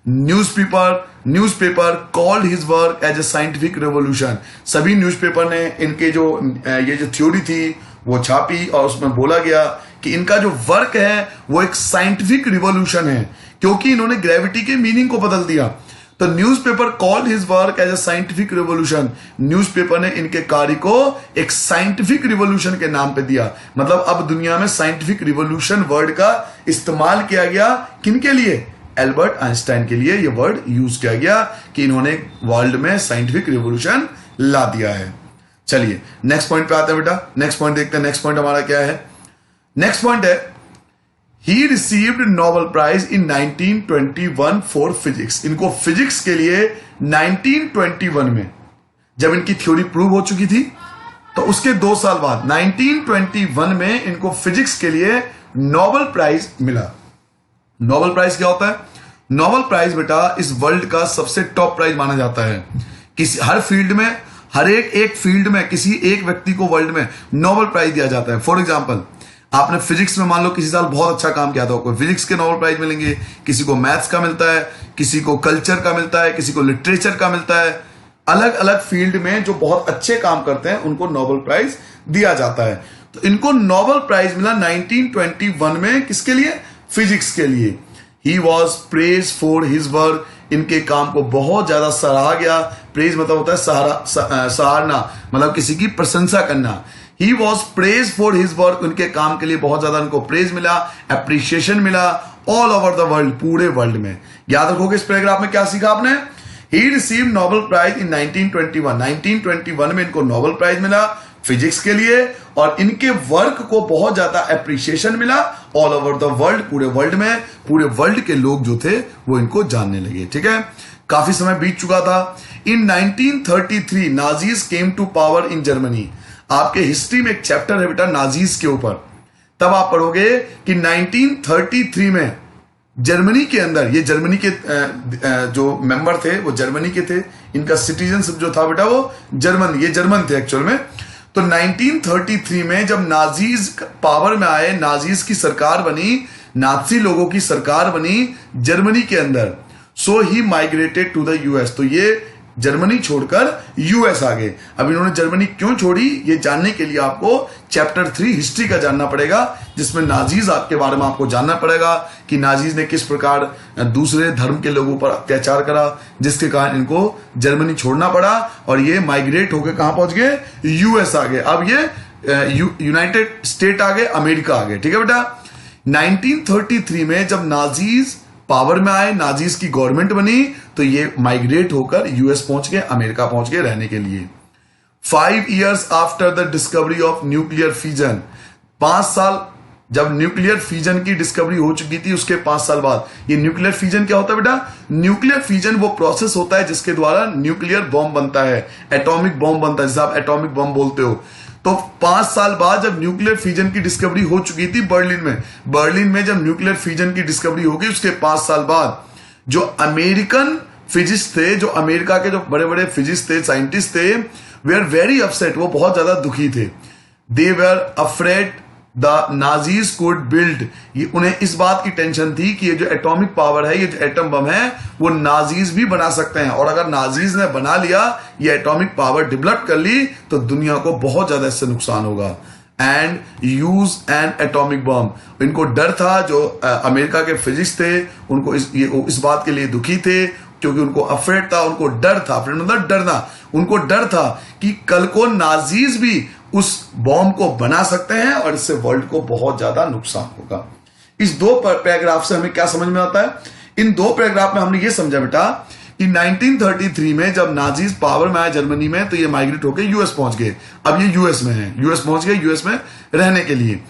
Newspaper called his work as a scientific revolution. सभी न्यूज़पेपर ने इनके जो ये जो थ्योरी थी वो छापी और उसमें बोला गया कि इनका जो वर्क है वो एक साइंटिफिक रिवॉल्यूशन है, क्योंकि इन्होंने ग्रेविटी के मीनिंग को बदल दिया। तो newspaper called his work as a scientific revolution. Newspaper ने इनके कार्य को एक साइंटिफिक रिवॉल्यूशन के नाम पे दिया। मतलब अब दुनिया में साइंटिफिक रिवॉल्यूशन वर्ड का इस्तेमाल किया गया। किनके लिए? एल्बर्ट आइंस्टाइन के लिए ये वर्ड यूज किया गया कि इन्होंने वर्ल्ड में साइंटिफिक रिवॉल्यूशन ला दिया है। चलिए नेक्स्ट पॉइंट पे आते हैं बेटा। नेक्स्ट पॉइंट देखते हैं। नेक्स्ट पॉइंट हमारा क्या है? नेक्स्ट पॉइंट है he received Nobel prize in 1921 for physics. इनको फिजिक्स के लिए 1921 में जब इनकी थ्योरी प्रूव हो चुकी थी तो उसके 2 साल बाद 1921 में इनको फिजिक्स के लिए नोबेल प्राइज मिला। नोबेल प्राइज क्या होता है? नोबेल प्राइज बेटा इस वर्ल्ड का सबसे टॉप प्राइज माना जाता है। किसी हर फील्ड में, हर एक फील्ड में किसी एक व्यक्ति को वर्ल्ड में नोबेल प्राइज दिया जाता है। फॉर एग्जांपल, आपने फिजिक्स में मान लो किसी साल बहुत अच्छा काम किया था, कोई फिजिक्स के नोबेल प्राइज मिलेंगे, किसी को मैथ्स का मिलता है, किसी को कल्चर का मिलता है, किसी को लिटरेचर का मिलता है। अलग अलग फील्ड में जो बहुत अच्छे काम करते हैं उनको नोबेल प्राइज दिया जाता है। तो इनको नोबेल प्राइज मिला 1921 में। किसके लिए? फिजिक्स के लिए। He was praise for his work. इनके काम को बहुत ज्यादा सराहा गया। प्रेज मतलब होता है सराहना, मतलब किसी की प्रशंसा करना। He was praise for his work. उनके काम के लिए बहुत ज्यादा उनको प्रेज मिला, एप्रिशिएशन मिला ऑल ओवर द वर्ल्ड, पूरे वर्ल्ड में। याद रखोगे इस पैराग्राफ में क्या सीखा आपने? ही रिसीव नोबेल प्राइज इन 1921। 1921 में इनको नोबेल प्राइज मिला फिजिक्स के लिए और इनके वर्क को बहुत ज्यादा एप्रिशिएशन मिला ऑल ओवर द वर्ल्ड, पूरे वर्ल्ड में। पूरे वर्ल्ड के लोग जो थे वो इनको जानने लगे। ठीक है, काफी समय बीत चुका था। In 1933 Nazis came to power in Germany. आपके हिस्ट्री में एक चैप्टर है बेटा नाजीज के ऊपर। तब आप पढ़ोगे कि 1933 में जर्मनी के अंदर, ये जर्मनी के जो मेंबर थे वो जर्मनी के थे। इनका सिटीजनशिप जो था बेटा वो जर्मन, ये जर्मन थे एक्चुअल में। तो 1933 में जब नाजीज पावर में आए, नाजीज की सरकार बनी, नाजी लोगों की सरकार बनी जर्मनी के अंदर, सो ही माइग्रेटेड टू द यूएस। तो ये जर्मनी छोड़कर यूएस आ गए। अब इन्होंने जर्मनी क्यों छोड़ी ये जानने के लिए आपको चैप्टर 3 हिस्ट्री का जानना पड़ेगा, जिसमें नाजीज आपके बारे में आपको जानना पड़ेगा कि नाजीज ने किस प्रकार दूसरे धर्म के लोगों पर अत्याचार करा, जिसके कारण इनको जर्मनी छोड़ना पड़ा और ये माइग्रेट होकर कहां पहुंच गए? यूएस आ गए। अब ये यूनाइटेड स्टेट आ गए, अमेरिका आ गए। ठीक है बेटा। 1933 में जब नाजीज पावर में आए, नाजीज की गवर्नमेंट बनी, तो ये माइग्रेट होकर यूएस पहुंच गए, अमेरिका पहुंच गए रहने के लिए। 5 years after the discovery of nuclear fusion. 5 साल जब न्यूक्लियर फ्यूजन की डिस्कवरी हो चुकी थी उसके 5 साल बाद। ये न्यूक्लियर फ्यूजन क्या होता है बेटा? न्यूक्लियर फ्यूजन वो प्रोसेस होता है जिसके द्वारा न्यूक्लियर बॉम्ब बनता है, एटॉमिक बॉम्ब बनता है, जिसे आप एटॉमिक बॉम्ब बोलते हो। तो 5 साल बाद जब न्यूक्लियर फ्यूजन की डिस्कवरी हो चुकी थी बर्लिन में जब न्यूक्लियर फ्यूजन की डिस्कवरी हो गई उसके 5 साल बाद जो अमेरिकन फिजिस्ट थे, जो अमेरिका के जो बड़े बड़े फिजिस्ट थे, साइंटिस्ट थे, वे आर वेरी अपसेट। वो बहुत ज्यादा दुखी थे। They were afraid the Nazis could build. ये उन्हें इस बात की टेंशन थी कि ये जो एटॉमिक पावर है, ये जो एटम बम है, वो नाजीज भी बना सकते हैं और अगर नाजीज ने बना लिया, ये एटॉमिक पावर डेवलप कर ली, तो दुनिया को बहुत ज्यादा इससे नुकसान होगा। And use N atomic bomb. इनको डर था, जो अमेरिका के फिजिक्स थे उनको इस बात के लिए दुखी थे क्योंकि उनको अफ्रेड था, उनको डर था। अफ्रेड मतलब डरना। उनको डर था कि कल को नाजीज भी उस बॉम्ब को बना सकते हैं और इससे वर्ल्ड को बहुत ज्यादा नुकसान होगा। इस दो पैराग्राफ से हमें क्या समझ में आता है? इन दो पैराग्राफ में हमने ये समझा बेटा कि 1933 में जब नाजीज पावर में आए जर्मनी में, तो ये माइग्रेट होकर यूएस पहुंच गए। अब ये यूएस में है, यूएस पहुंच गए यूएस में रहने के लिए।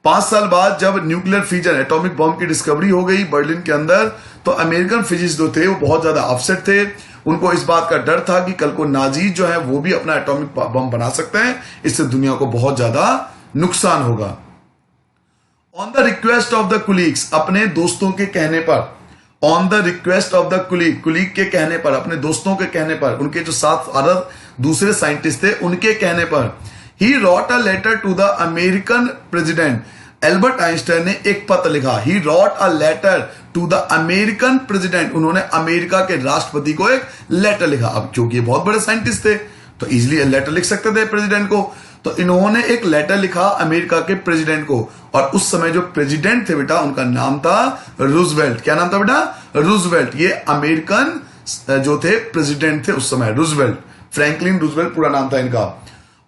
5 साल बाद जब न्यूक्लियर फ्यूजन एटॉमिक बम की डिस्कवरी हो गई बर्लिन के अंदर, तो अमेरिकन फिजिक्स जो थे वो बहुत ज्यादा अपसेट थे। उनको इस बात का डर था कि कल को नाजीज जो है वो भी अपना एटॉमिक बम बना सकते हैं, इससे दुनिया को बहुत ज्यादा नुकसान होगा। On the request of the colleagues, अपने दोस्तों के कहने पर, on the request of the colleague, colleague के कहने पर, अपने दोस्तों के कहने पर, उनके जो साथ अदर दूसरे साइंटिस्ट थे उनके कहने पर, he wrote a letter to the American president, Albert Einstein ने एक पत्र लिखा। He wrote a letter to the American president, उन्होंने अमेरिका के राष्ट्रपति को एक लेटर लिखा। अब क्योंकि ये बहुत बड़े साइंटिस्ट थे तो इजिली लेटर लिख सकते थे प्रेसिडेंट को, तो इन्होंने एक लेटर लिखा अमेरिका के प्रेसिडेंट को। और उस समय जो प्रेसिडेंट थे बेटा उनका नाम था रूजवेल्ट। क्या नाम था बेटा? रूजवेल्ट। ये अमेरिकन जो थे प्रेसिडेंट थे उस समय, रूजवेल्ट, फ्रैंकलिन रूजवेल्ट पूरा नाम था इनका।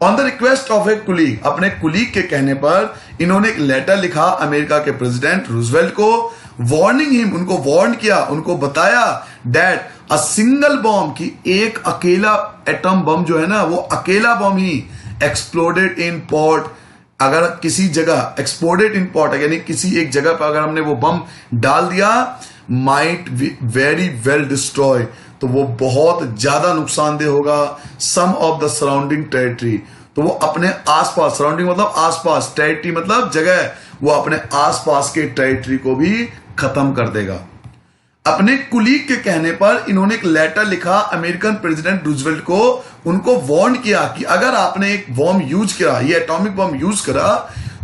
On the request of a colleague, अपने कुलीग के कहने पर इन्होंने एक लेटर लिखा अमेरिका के प्रेसिडेंट रूजवेल्ट को, वार्निंग हिम, उनको वार्न किया, उनको बताया दैट अ सिंगल बॉम्ब, की एक अकेला एटम बम जो है ना वो अकेला बम ही एक्सप्लोडेड इन पोर्ट, अगर किसी जगह एक्सप्लोडेड इन पोर्ट यानी किसी एक जगह पर अगर हमने वो बम डाल दिया, माइट वेरी वेल डिस्ट्रॉय, तो वो बहुत ज्यादा नुकसानदेह होगा सम ऑफ द सराउंडिंग टेरिटरी, तो वो अपने आसपास, सराउंडिंग मतलब आसपास, टेरिटरी मतलब जगह, वो अपने आसपास के टेरिटरी को भी खत्म कर देगा। अपने कुलीग के कहने पर इन्होंने एक लेटर लिखा अमेरिकन प्रेसिडेंट रूजवेल्ट को, उनको वार्न किया कि अगर आपने एक बॉम्ब यूज करा, ये एटॉमिक बॉम्ब यूज करा,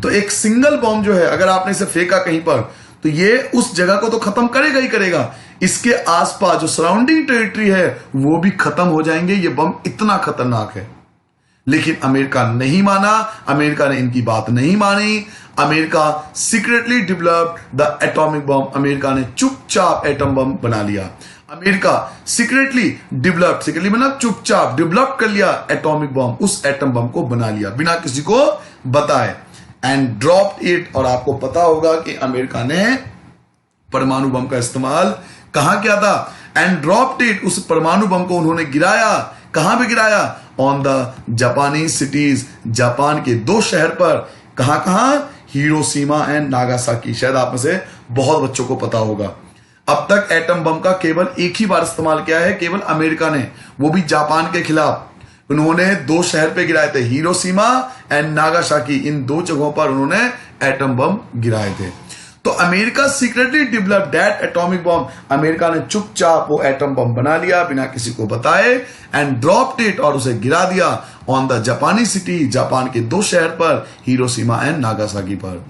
तो एक सिंगल बॉम्ब जो है अगर आपने इसे फेंका कहीं पर, तो ये उस जगह को तो खत्म करेगा ही करेगा, इसके आसपास जो सराउंडिंग टेरिटरी है वो भी खत्म हो जाएंगे, ये बम इतना खतरनाक है। लेकिन अमेरिका नहीं माना, अमेरिका ने इनकी बात नहीं मानी। America secretly developed the atomic bomb, America ने चुपचाप एटम बम बना लिया। अमेरिका सीक्रेटली डेवलप्ड, सीक्रेटली मतलब चुपचाप डेवलप कर लिया एटॉमिक बम, उस एटम बम को बना लिया बिना किसी को बताए, एंड ड्रॉप्ड इट। और आपको पता होगा कि अमेरिका ने परमाणु बम का इस्तेमाल कहां किया था? एंड ड्रॉप्ड इट, उस परमाणु बम को उन्होंने गिराया। कहां पे गिराया? ऑन द जापानी सिटीज, जापान के 2 शहर पर। कहां कहां? Hiroshima and Nagasaki. शायद आप में से बहुत बच्चों को पता होगा। अब तक एटम बम का केवल एक ही बार इस्तेमाल किया है, केवल अमेरिका ने, वो भी जापान के खिलाफ। उन्होंने 2 शहर पे गिराए थे, हिरोशिमा एंड नागासाकी, इन 2 जगहों पर उन्होंने एटम बम गिराए थे। तो America secretly develop that atomic bomb, America ने चुपचाप वो एटम बम बना लिया बिना किसी को बताए, एंड ड्रॉप्ड इट, और उसे गिरा दिया ऑन द जापानी सिटी, जापान के 2 शहर पर, हिरोशिमा एंड नागासाकी पर।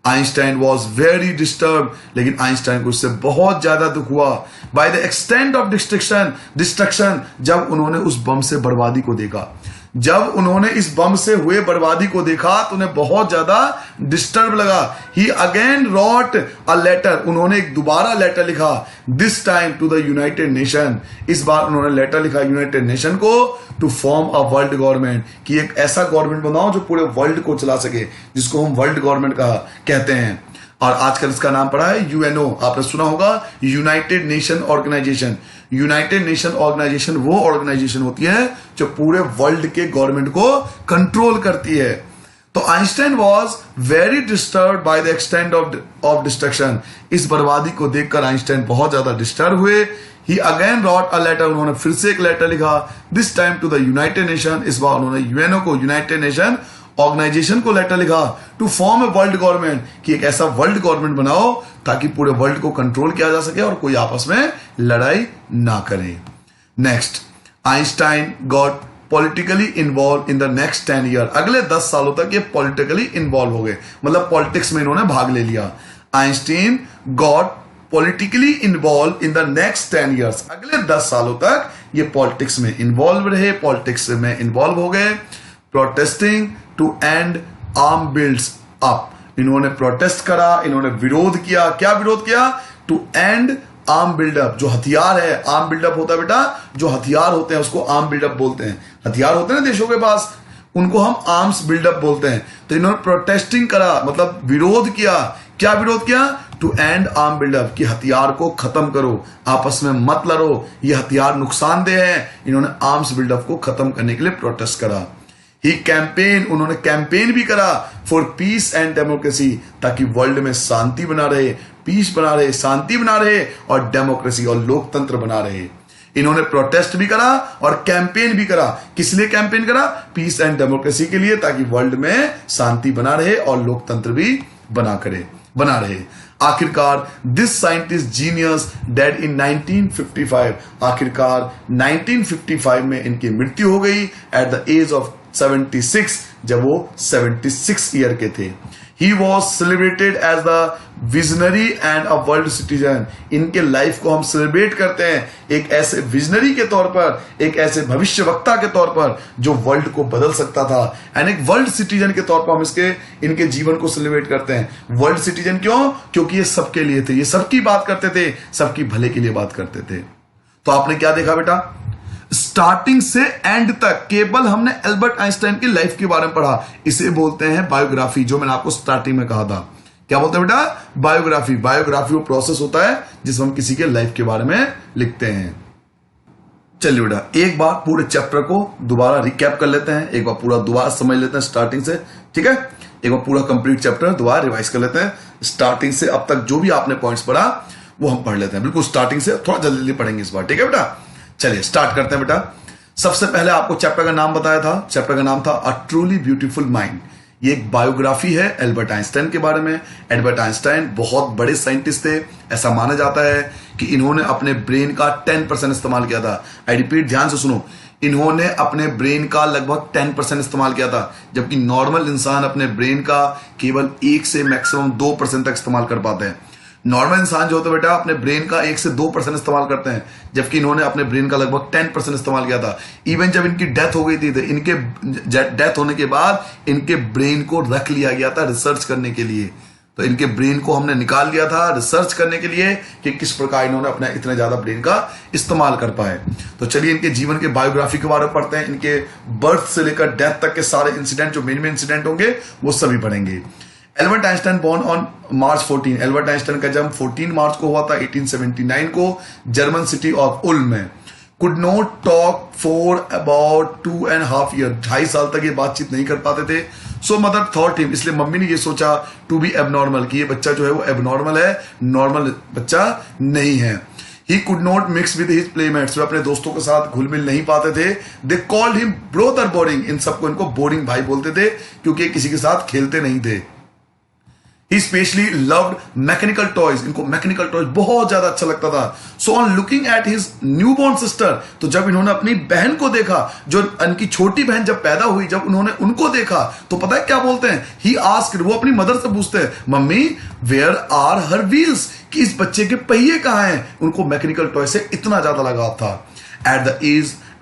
आइंस्टाइन वॉज वेरी डिस्टर्ब, लेकिन आइंस्टाइन को इससे बहुत ज्यादा दुख हुआ। Bye the extent of destruction, जब उन्होंने उस बम से बर्बादी को देखा, जब उन्होंने इस बम से हुए बर्बादी को देखा तो उन्हें बहुत ज्यादा डिस्टर्ब लगा। He again wrote a letter, उन्होंने एक दोबारा लेटर लिखा, this time to the United Nation, इस बार उन्होंने लेटर लिखा यूनाइटेड नेशन को, to form a world government, कि एक ऐसा गवर्नमेंट बनाओ जो पूरे वर्ल्ड को चला सके, जिसको हम वर्ल्ड गवर्नमेंट कहते हैं। और आजकल इसका नाम पड़ा है यूएनओ, आपने सुना होगा, United Nation organisation. United Nation organisation वो ऑर्गेनाइजेशन होती है जो पूरे वर्ल्ड के गवर्नमेंट को कंट्रोल करती है। तो Einstein was very disturb by the extent of destruction, इस बर्बादी को देखकर आइंस्टाइन बहुत ज्यादा डिस्टर्ब हुए। He again wrote a letter, उन्होंने फिर से एक लेटर लिखा, this time to the United Nation, इस बार उन्होंने यूएनओ को, यूनाइटेड नेशन ऑर्गेनाइजेशन को लेटर लिखा, to form a world government, कि एक ऐसा वर्ल्ड गवर्नमेंट बनाओ ताकि पूरे वर्ल्ड को कंट्रोल किया जा सके और कोई आपस में लड़ाई ना करे। Next, Einstein got politically involve in the next 10 year, अगले 10 सालों तक ये पॉलिटिकली इन्वॉल्व हो गए, मतलब पॉलिटिक्स में इन्होंने भाग ले लिया। Einstein got politically involve in the next 10 years, अगले 10 सालों तक ये पॉलिटिक्स में इन्वॉल्व रहे, पॉलिटिक्स में इन्वॉल्व हो गए। Protesting to end arm builds up, इन्होंने प्रोटेस्ट करा, इन्होंने विरोध किया। क्या विरोध किया? टू एंड आर्म बिल्डअप, जो हथियार है, आर्म बिल्डअप होता है बेटा, जो हथियार होते हैं उसको आर्म बिल्डअप बोलते हैं। हथियार होते हैं ना देशों के पास, उनको हम आर्म्स बिल्डअप बोलते हैं। तो इन्होंने प्रोटेस्टिंग करा, मतलब विरोध किया। क्या विरोध किया? टू एंड आर्म बिल्डअप, कि हथियार को खत्म करो, आपस में मत लड़ो, ये हथियार नुकसानदेह है। इन्होंने आर्म्स बिल्डअप को खत्म करने के लिए प्रोटेस्ट करा। ही कैंपेन, उन्होंने कैंपेन भी करा फॉर पीस एंड डेमोक्रेसी, ताकि वर्ल्ड में शांति बना रहे, पीस बना रहे, शांति बना रहे और डेमोक्रेसी और लोकतंत्र बना रहे। इन्होंने प्रोटेस्ट भी करा और कैंपेन भी करा। किस लिए कैंपेन करा? पीस एंड डेमोक्रेसी के लिए, ताकि वर्ल्ड में शांति बना रहे और लोकतंत्र भी बना रहे। आखिरकार दिस साइंटिस्ट जीनियस डेड इन 1955, आखिरकार 1955 में इनकी मृत्यु हो गई एट द एज ऑफ 76, जब वो 76 ईयर के थे। He was celebrated as the visionary and a world citizen. इनके लाइफ को हम सेलिब्रेट करते हैं एक ऐसे विजनरी के तौर पर, एक ऐसे भविष्य वक्ता के तौर पर जो वर्ल्ड को बदल सकता था, एंड एक वर्ल्ड सिटीजन के तौर पर हम इनके जीवन को सेलिब्रेट करते हैं। वर्ल्ड सिटीजन क्यों? क्योंकि ये सबके लिए थे, ये सबकी बात करते थे, सबकी भले के लिए बात करते थे। तो आपने क्या देखा बेटा? स्टार्टिंग से एंड तक केवल हमने एल्बर्ट आइंस्टाइन की लाइफ के बारे में पढ़ा। इसे बोलते हैं बायोग्राफी, जो मैंने आपको स्टार्टिंग में कहा था। क्या बोलते हैं बेटा? बायोग्राफी। बायोग्राफी वो प्रोसेस होता है जिसमें हम किसी के लाइफ के बारे में लिखते हैं। चलिए बेटा, एक बार पूरे चैप्टर को दोबारा रिकैप कर लेते हैं, एक बार पूरा दोबारा समझ लेते हैं स्टार्टिंग से, ठीक है? एक बार पूरा कंप्लीट चैप्टर दोबारा रिवाइज कर लेते हैं, स्टार्टिंग से अब तक जो भी आपने पॉइंट्स पढ़ा वो हम पढ़ लेते हैं, बिल्कुल स्टार्टिंग से, थोड़ा जल्दी जल्दी पढ़ेंगे इस बार, ठीक है बेटा? चलिए स्टार्ट करते हैं बेटा। सबसे पहले आपको चैप्टर का नाम बताया था, चैप्टर का नाम था अ ट्रूली ब्यूटीफुल माइंड। ये एक बायोग्राफी है एल्बर्ट आइंस्टाइन के बारे में। एल्बर्ट आइंस्टाइन बहुत बड़े साइंटिस्ट थे, ऐसा माना जाता है कि इन्होंने अपने ब्रेन का 10% इस्तेमाल किया था। आई रिपीट, ध्यान से सुनो, इन्होंने अपने ब्रेन का लगभग 10% इस्तेमाल किया था, जबकि नॉर्मल इंसान अपने ब्रेन का केवल 1 से मैक्सिमम 2% तक इस्तेमाल कर पाते हैं। नॉर्मल इंसान जो होता है बेटा अपने ब्रेन का 1 से 2% इस्तेमाल करते हैं, जबकि इन्होंने अपने ब्रेन का लगभग 10% इस्तेमाल किया था। इवन जब इनकी डेथ हो गई थी, तो इनके डेथ होने के बाद इनके ब्रेन को रख लिया गया था रिसर्च करने के लिए। तो इनके ब्रेन को हमने निकाल लिया था रिसर्च करने के लिए कि किस प्रकार इन्होंने अपना इतने ज्यादा ब्रेन का इस्तेमाल कर पाए। तो चलिए इनके जीवन के बायोग्राफी के बारे में पढ़ते हैं। इनके बर्थ से लेकर डेथ तक के सारे इंसिडेंट, जो मेन इंसिडेंट होंगे वो सभी पढ़ेंगे। Albert Einstein born on March 14, Albert Einstein का जन्म 14 मार्च को हुआ था 1879 को, जर्मन सिटी ऑफ उल्म में। Could not talk for about 2.5 year, 2.5 साल तक ये बातचीत नहीं कर पाते थे। सो मदर थॉट हिम, इसलिए मम्मी ने ये सोचा टू बी एबनॉर्मल, कि ये बच्चा जो है वो एबनॉर्मल है, नॉर्मल बच्चा नहीं है। He could not mix with his playmates, वे अपने दोस्तों के साथ घुल मिल नहीं पाते थे। They called him brother boring, इन सबको इनको बोरिंग भाई बोलते थे क्योंकि ये किसी के साथ खेलते नहीं थे। He especially loved mechanical toys, इनको मैकेनिकल टॉयज बहुत ज्यादा अच्छा लगता था। So on looking at his newborn sister, तो जब इन्होंने अपनी बहन को देखा, जो इनकी छोटी बहन जब पैदा हुई, जब उन्होंने उनको देखा, तो पता है क्या बोलते हैं? He asked, वो अपनी मदर से पूछते हैं, mummy where are her wheels, कि इस बच्चे के पहिए कहां हैं? उनको मैकेनिकल टॉय से इतना ज्यादा लगाव था।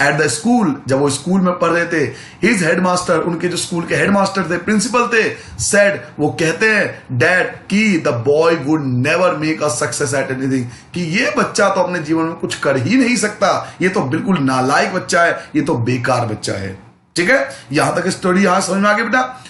एट द स्कूल, जब वो स्कूल में पढ़ रहे थे, हिज हेडमास्टर, उनके जो स्कूल के हेडमास्टर थे, प्रिंसिपल थे, सेड, वो कहते हैं डैड कि the boy would never make a success at anything, कि ये बच्चा तो अपने जीवन में कुछ कर ही नहीं सकता, ये तो बिल्कुल नालायक बच्चा है, ये तो बेकार बच्चा है। ठीक है, यहां तक स्टोरी यहां समझ में आ गई बेटा।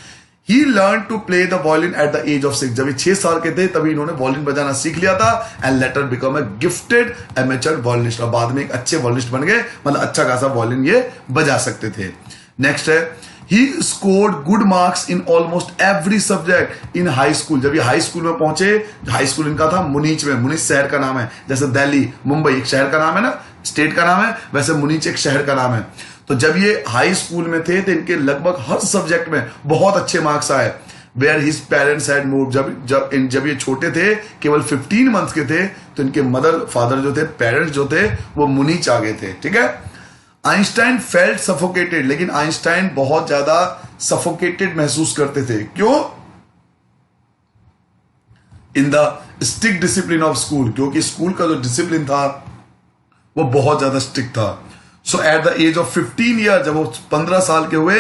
He learned to play the violin at the age of 6, जब ये 6 साल के थे तभी इन्होंने वॉलिन बजाना सीख लिया था, and later become a gifted amateur violinist, और बाद में एक अच्छे वॉलिनिस्ट बन गए, मतलब अच्छा खासा वॉलिन ये बजा सकते थे। नेक्स्ट है, he scored good marks in almost every subject in high school, जब ये हाई स्कूल में पहुंचे, हाई स्कूल इनका था मुनीच में, मुनीच शहर का नाम है, जैसे दिल्ली, मुंबई एक शहर का नाम है ना, स्टेट का नाम है, वैसे मुनीच एक शहर का नाम है। तो जब ये हाई स्कूल में थे तो इनके लगभग हर सब्जेक्ट में बहुत अच्छे मार्क्स आए। Where his parents had moved, जब ये छोटे थे, केवल 15 मंथ्स के थे, तो इनके मदर फादर जो थे, पेरेंट्स जो थे, वो मुनीच आ गए थे। ठीक है, आइंस्टाइन फेल्ट सफोकेटेड, लेकिन आइंस्टाइन बहुत ज्यादा सफोकेटेड महसूस करते थे। क्यों? In the strict discipline of school, क्योंकि स्कूल का जो डिसिप्लिन था वो बहुत ज्यादा स्ट्रिक्ट था। So at the age of 15 year, जब वो 15 साल के हुए,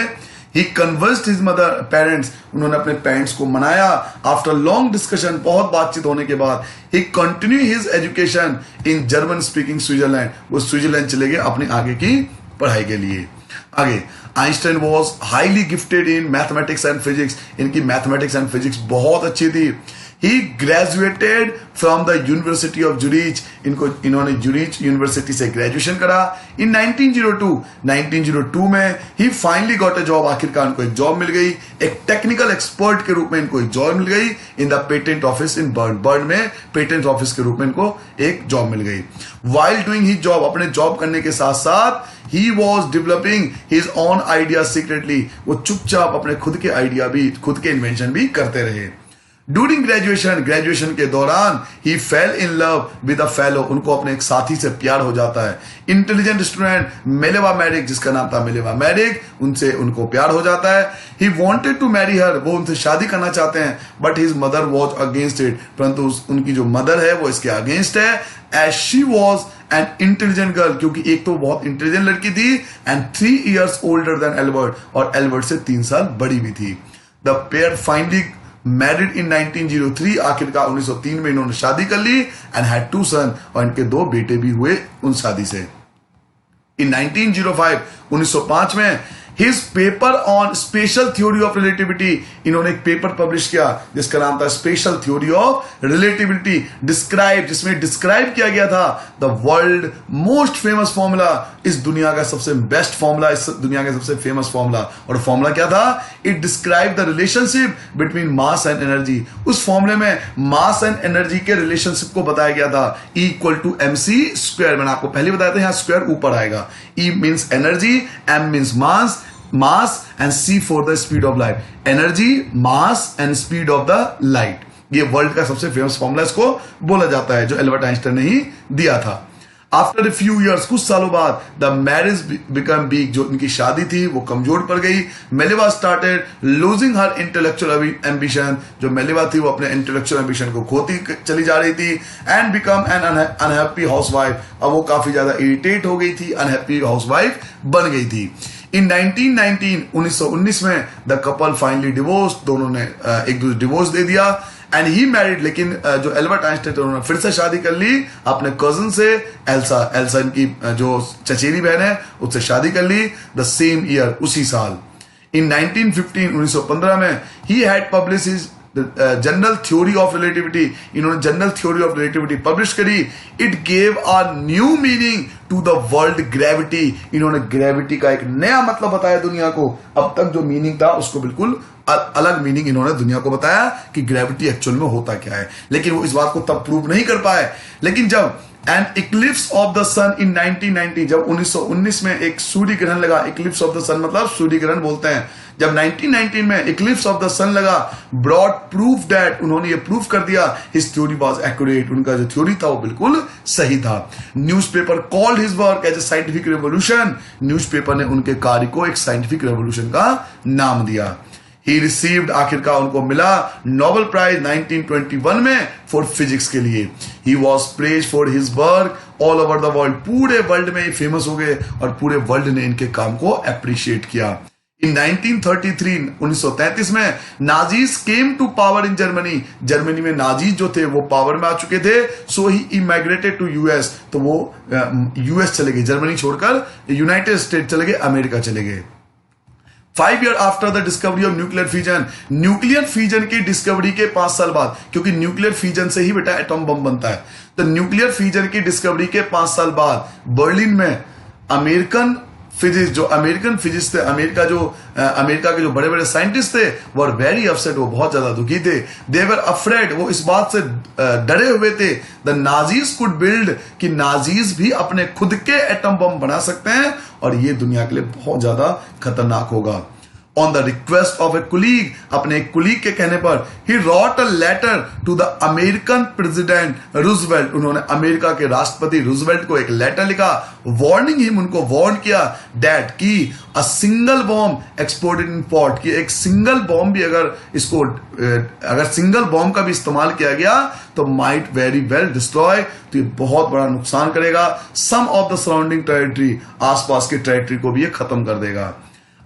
he conversed his mother parents, उन्होंने अपने पेरेंट्स को मनाया। आफ्टर लॉन्ग डिस्कशन, बहुत बातचीत होने के बाद, he continue his education in German speaking Switzerland, वो स्विट्जरलैंड चले गए अपनी आगे की पढ़ाई के लिए। आगे, Einstein was highly gifted in mathematics and physics, इनकी मैथमेटिक्स एंड फिजिक्स बहुत अच्छी थी। He graduated from the university of Zurich, इन्होंने जुरिच यूनिवर्सिटी से ग्रेजुएशन करा। इन 1902 में he finally got a job, आखिरकार इनको एक जॉब मिल गई, एक टेक्निकल एक्सपर्ट के रूप में इनको एक जॉब मिल गई इन the patent office in burn में पेटेंट ऑफिस के रूप में इनको एक जॉब मिल गई। वाइल डूइंग हिज जॉब, अपने जॉब करने के साथ साथ he was developing his on idea secretly, वो चुपचाप अपने खुद के आइडिया भी, खुद के इन्वेंशन भी करते रहे। ड्यूरिंग ग्रेजुएशन के दौरान he fell in love with a fellow, उनको अपने एक साथी से प्यार हो जाता है। इंटेलिजेंट स्टूडेंट मेलेवा मैरिक, जिसका नाम था मेलेवा मैरिक, उनसे उनको प्यार हो जाता है। He wanted to marry her, वो उनसे शादी करना चाहते हैं, but his mother was against it, परंतु उनकी जो मदर है वो इसके अगेंस्ट है। As she was an intelligent girl, क्योंकि एक तो बहुत इंटेलिजेंट लड़की थी, and 3 years older than Albert, और एल्बर्ट से 3 साल बड़ी भी थी। The pair finally married in 1903, आखिरकार 1903 में इन्होंने शादी कर ली, एंड हैड 2 sons, और इनके 2 बेटे भी हुए उन शादी से। इन 1905 में his paper on special theory of relativity, इन्होंने एक पेपर पब्लिश किया जिसका नाम था special theory of relativity, describe, जिसमें डिस्क्राइब किया गया था the world most famous formula, इस दुनिया का सबसे बेस्ट फॉर्मूला, इस दुनिया का सबसे फेमस फॉर्मूला। और फॉर्मूला क्या था? It describe the relationship between mass and energy, उस फॉर्मूले में मास एंड एनर्जी के रिलेशनशिप को बताया गया था। E = mc², मैंने आपको पहले बताया था, यहां स्क्वायर ऊपर आएगा। E means energy, M means mass and C for the speed of light, energy, mass and speed of the light. ये वर्ल्ड का सबसे फेमस फॉर्मूला इसको बोला जाता है, जो एल्बर्ट आइंस्टाइन ने ही दिया था। आफ्टर a few years, कुछ सालों बाद, द मैरिज बिकम वीक, जो इनकी शादी थी वो कमजोर पड़ गई। Mileva started losing her intellectual ambition, जो मेलेवा थी वो अपने इंटेलेक्चुअल एम्बिशन को खोती चली जा रही थी। And become an unhappy housewife, अब वो काफी ज्यादा इरिटेट हो गई थी, अनहैप्पी हाउसवाइफ बन गई थी। इन 1919 में द कपल फाइनली डिवोर्स, दोनों ने एक दूसरे डिवोर्स दे दिया। एंड ही मैरिड, लेकिन जो एल्बर्ट आइंस्टाइन थे उन्होंने फिर से शादी कर ली अपने कजन से, एल्सा इनकी जो चचेरी बहन है उससे शादी कर ली द सेम ईयर, उसी साल। इन 1915 में he had publish his general theory of relativity, इन्होंने general theory of relativity publish करी। It gave a new meaning to the world gravity, इन्होंने ग्रेविटी का एक नया मतलब बताया दुनिया को। अब तक जो मीनिंग था उसको बिल्कुल अलग मीनिंग इन्होंने दुनिया को बताया कि ग्रेविटी एक्चुअल में होता क्या है, लेकिन वो इस बात को तब प्रूव नहीं कर पाए। लेकिन जब एन इक्लिप्स ऑफ द सन इन 1990, जब 1919 में एक सूर्य ग्रहण लगा, इक्लिप्स ऑफ द सन मतलब सूर्य ग्रहण बोलते हैं, जब 1919 में इक्लिप्स ऑफ द सन लगा, ब्रॉड प्रूफ दैट, उन्होंने ये प्रूफ कर दिया हिज थ्योरी वाज एक्यूरेट, उनका जो थ्योरी था वो बिल्कुल सही था। Newspaper called his work as a scientific revolution, newspaper ने उनके कार्य को एक साइंटिफिक रेवोल्यूशन का नाम दिया। ही रिसीव्ड, आखिरकार उनको मिला नोबेल प्राइज 1921 में फॉर फिजिक्स के लिए। He was praise for his work all over the world, पूरे वर्ल्ड में फेमस हो गए और पूरे वर्ल्ड ने इनके काम को अप्रिशिएट किया। इन 1933 में Nazis came to power in Germany, Germany में नाजीज जो थे वो पावर में आ चुके थे। सो ही इमाइग्रेटेड टू यूएस, तो वो यूएस चले गए, जर्मनी छोड़कर यूनाइटेड स्टेट चले गए, अमेरिका चले गए। 5 years after the discovery of nuclear fusion, nuclear fusion की डिस्कवरी के 5 साल बाद, क्योंकि न्यूक्लियर फ्यूजन से ही बेटा एटॉम बम बनता है, तो न्यूक्लियर फ्यूजन की डिस्कवरी के 5 साल बाद बर्लिन में अमेरिकन फिजिक्स, जो अमेरिकन फिजिक्स थे, अमेरिका के जो बड़े बड़े साइंटिस्ट थे, वो वेरी अपसेट, वो बहुत ज्यादा दुखी थे। दे वर अफ्रेड, वो इस बात से डरे हुए थे द नाजीज कुड बिल्ड, कि नाजीज भी अपने खुद के एटम बम बना सकते हैं और ये दुनिया के लिए बहुत ज्यादा खतरनाक होगा। On the request of a colleague, अपने एक कुलीग के कहने पर, he wrote a letter to the American president Roosevelt, उन्होंने अमेरिका के राष्ट्रपति रूजवेल्ट को एक लेटर लिखा, वार्निंग हिम, उनको वार्न किया दैट कि a single bomb exported in pot, कि एक सिंगल बॉम्ब भी अगर सिंगल बॉम्ब का भी इस्तेमाल किया गया तो माइट वेरी वेल डिस्ट्रॉय, तो ये बहुत बड़ा नुकसान करेगा सम ऑफ द सराउंडिंग टेरिटरी, आसपास के टेरिटरी को भी ये खत्म कर देगा।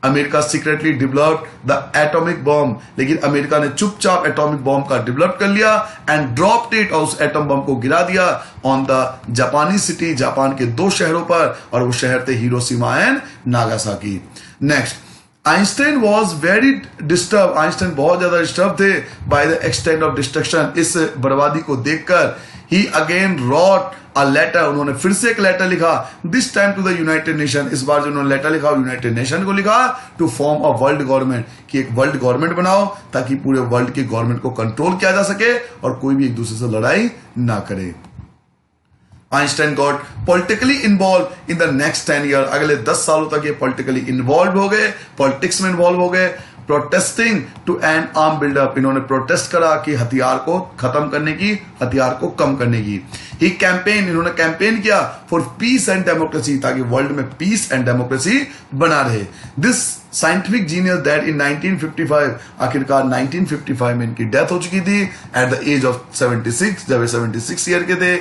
America secretly developed the atomic bomb, लेकिन अमेरिका ने चुपचाप एटॉमिक बॉम्ब का डेवलप कर लिया एंड ड्रॉप्ड इट, और उस एटॉम बॉम्ब को गिरा दिया ऑन द जापानी सिटी, जापान के 2 शहरों पर, और वो शहर थे Hiroshima and Nagasaki. Next, Einstein was very disturb, Einstein बहुत ज्यादा डिस्टर्ब थे by the extent of destruction, इस बर्बादी को देखकर। He again wrote a letter, उन्होंने फिर से एक लेटर लिखा, this time to the United Nation, इस बार जो उन्होंने लेटर लिखा यूनाइटेड नेशन को लिखा, to form a world government, कि एक वर्ल्ड गवर्नमेंट बनाओ ताकि पूरे वर्ल्ड के गवर्नमेंट को कंट्रोल किया जा सके और कोई भी एक दूसरे से लड़ाई ना करे। Einstein got politically involve in the next 10 year, अगले 10 सालों तक ये पॉलिटिकली इन्वॉल्व हो गए, पॉलिटिक्स में इन्वॉल्व हो गए। Protesting to end arm buildup, इन्होंने प्रोटेस्ट करा कि हथियार को खत्म करने की, हथियार को कम करने की। ही कैंपेन, इन्होंने कैंपेन किया फॉर पीस एंड डेमोक्रेसी, ताकि वर्ल्ड में पीस एंड डेमोक्रेसी बना रहे। This scientific genius that in 1955, आखिरकार 1955 में इनकी डेथ हो चुकी थी एट द एज ऑफ 76, जब 76 ईयर के थे।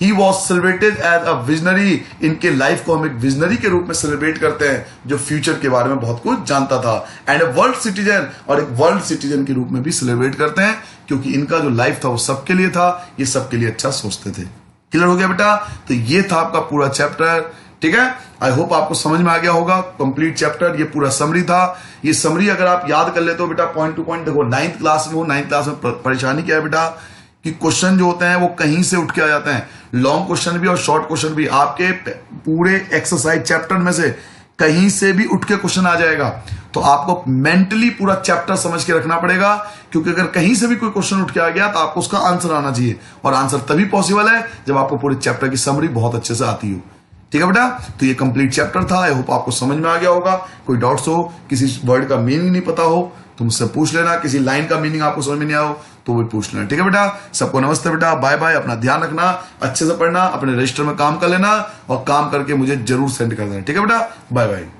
He was celebrated as a visionary, इनके लाइफ को हम एक विजनरी के रूप में सेलिब्रेट करते हैं, जो फ्यूचर के बारे में बहुत कुछ जानता था। एंड अ वर्ल्ड सिटीजन, और एक वर्ल्ड सिटीजन के रूप में भी सेलिब्रेट करते हैं, क्योंकि इनका जो लाइफ था वो सबके लिए था, ये सबके लिए अच्छा सोचते थे। क्लियर हो गया बेटा? तो ये था आपका पूरा चैप्टर, ठीक है। आई होप आपको समझ में आ गया होगा कंप्लीट चैप्टर, ये पूरा समरी था। ये समरी अगर आप याद कर लेते हो बेटा पॉइंट टू पॉइंट, देखो 9th क्लास में हो, 9th क्लास में परेशानी क्या है बेटा कि क्वेश्चन जो होते हैं वो कहीं से उठ के आ जाते हैं, लॉन्ग क्वेश्चन भी और शॉर्ट क्वेश्चन भी, आपके पूरे एक्सरसाइज चैप्टर में से कहीं से भी उठ के क्वेश्चन आ जाएगा। तो आपको मेंटली पूरा चैप्टर समझ के रखना पड़ेगा, क्योंकि अगर कहीं से भी कोई क्वेश्चन उठ के आ गया तो आपको उसका आंसर आना चाहिए, और आंसर तभी पॉसिबल है जब आपको पूरे चैप्टर की समरी बहुत अच्छे से आती हो। ठीक है बेटा, तो ये कंप्लीट चैप्टर था। आई होप आपको समझ में आ गया होगा। कोई डाउट्स हो, किसी वर्ड का मीनिंग नहीं पता हो तो मुझसे पूछ लेना, किसी लाइन का मीनिंग आपको समझ में नहीं आओ तो वो पूछ लेना। ठीक है बेटा, सबको नमस्ते बेटा, बाय बाय। अपना ध्यान रखना, अच्छे से पढ़ना, अपने रजिस्टर में काम कर लेना और काम करके मुझे जरूर सेंड कर देना। ठीक है बेटा, बाय बाय।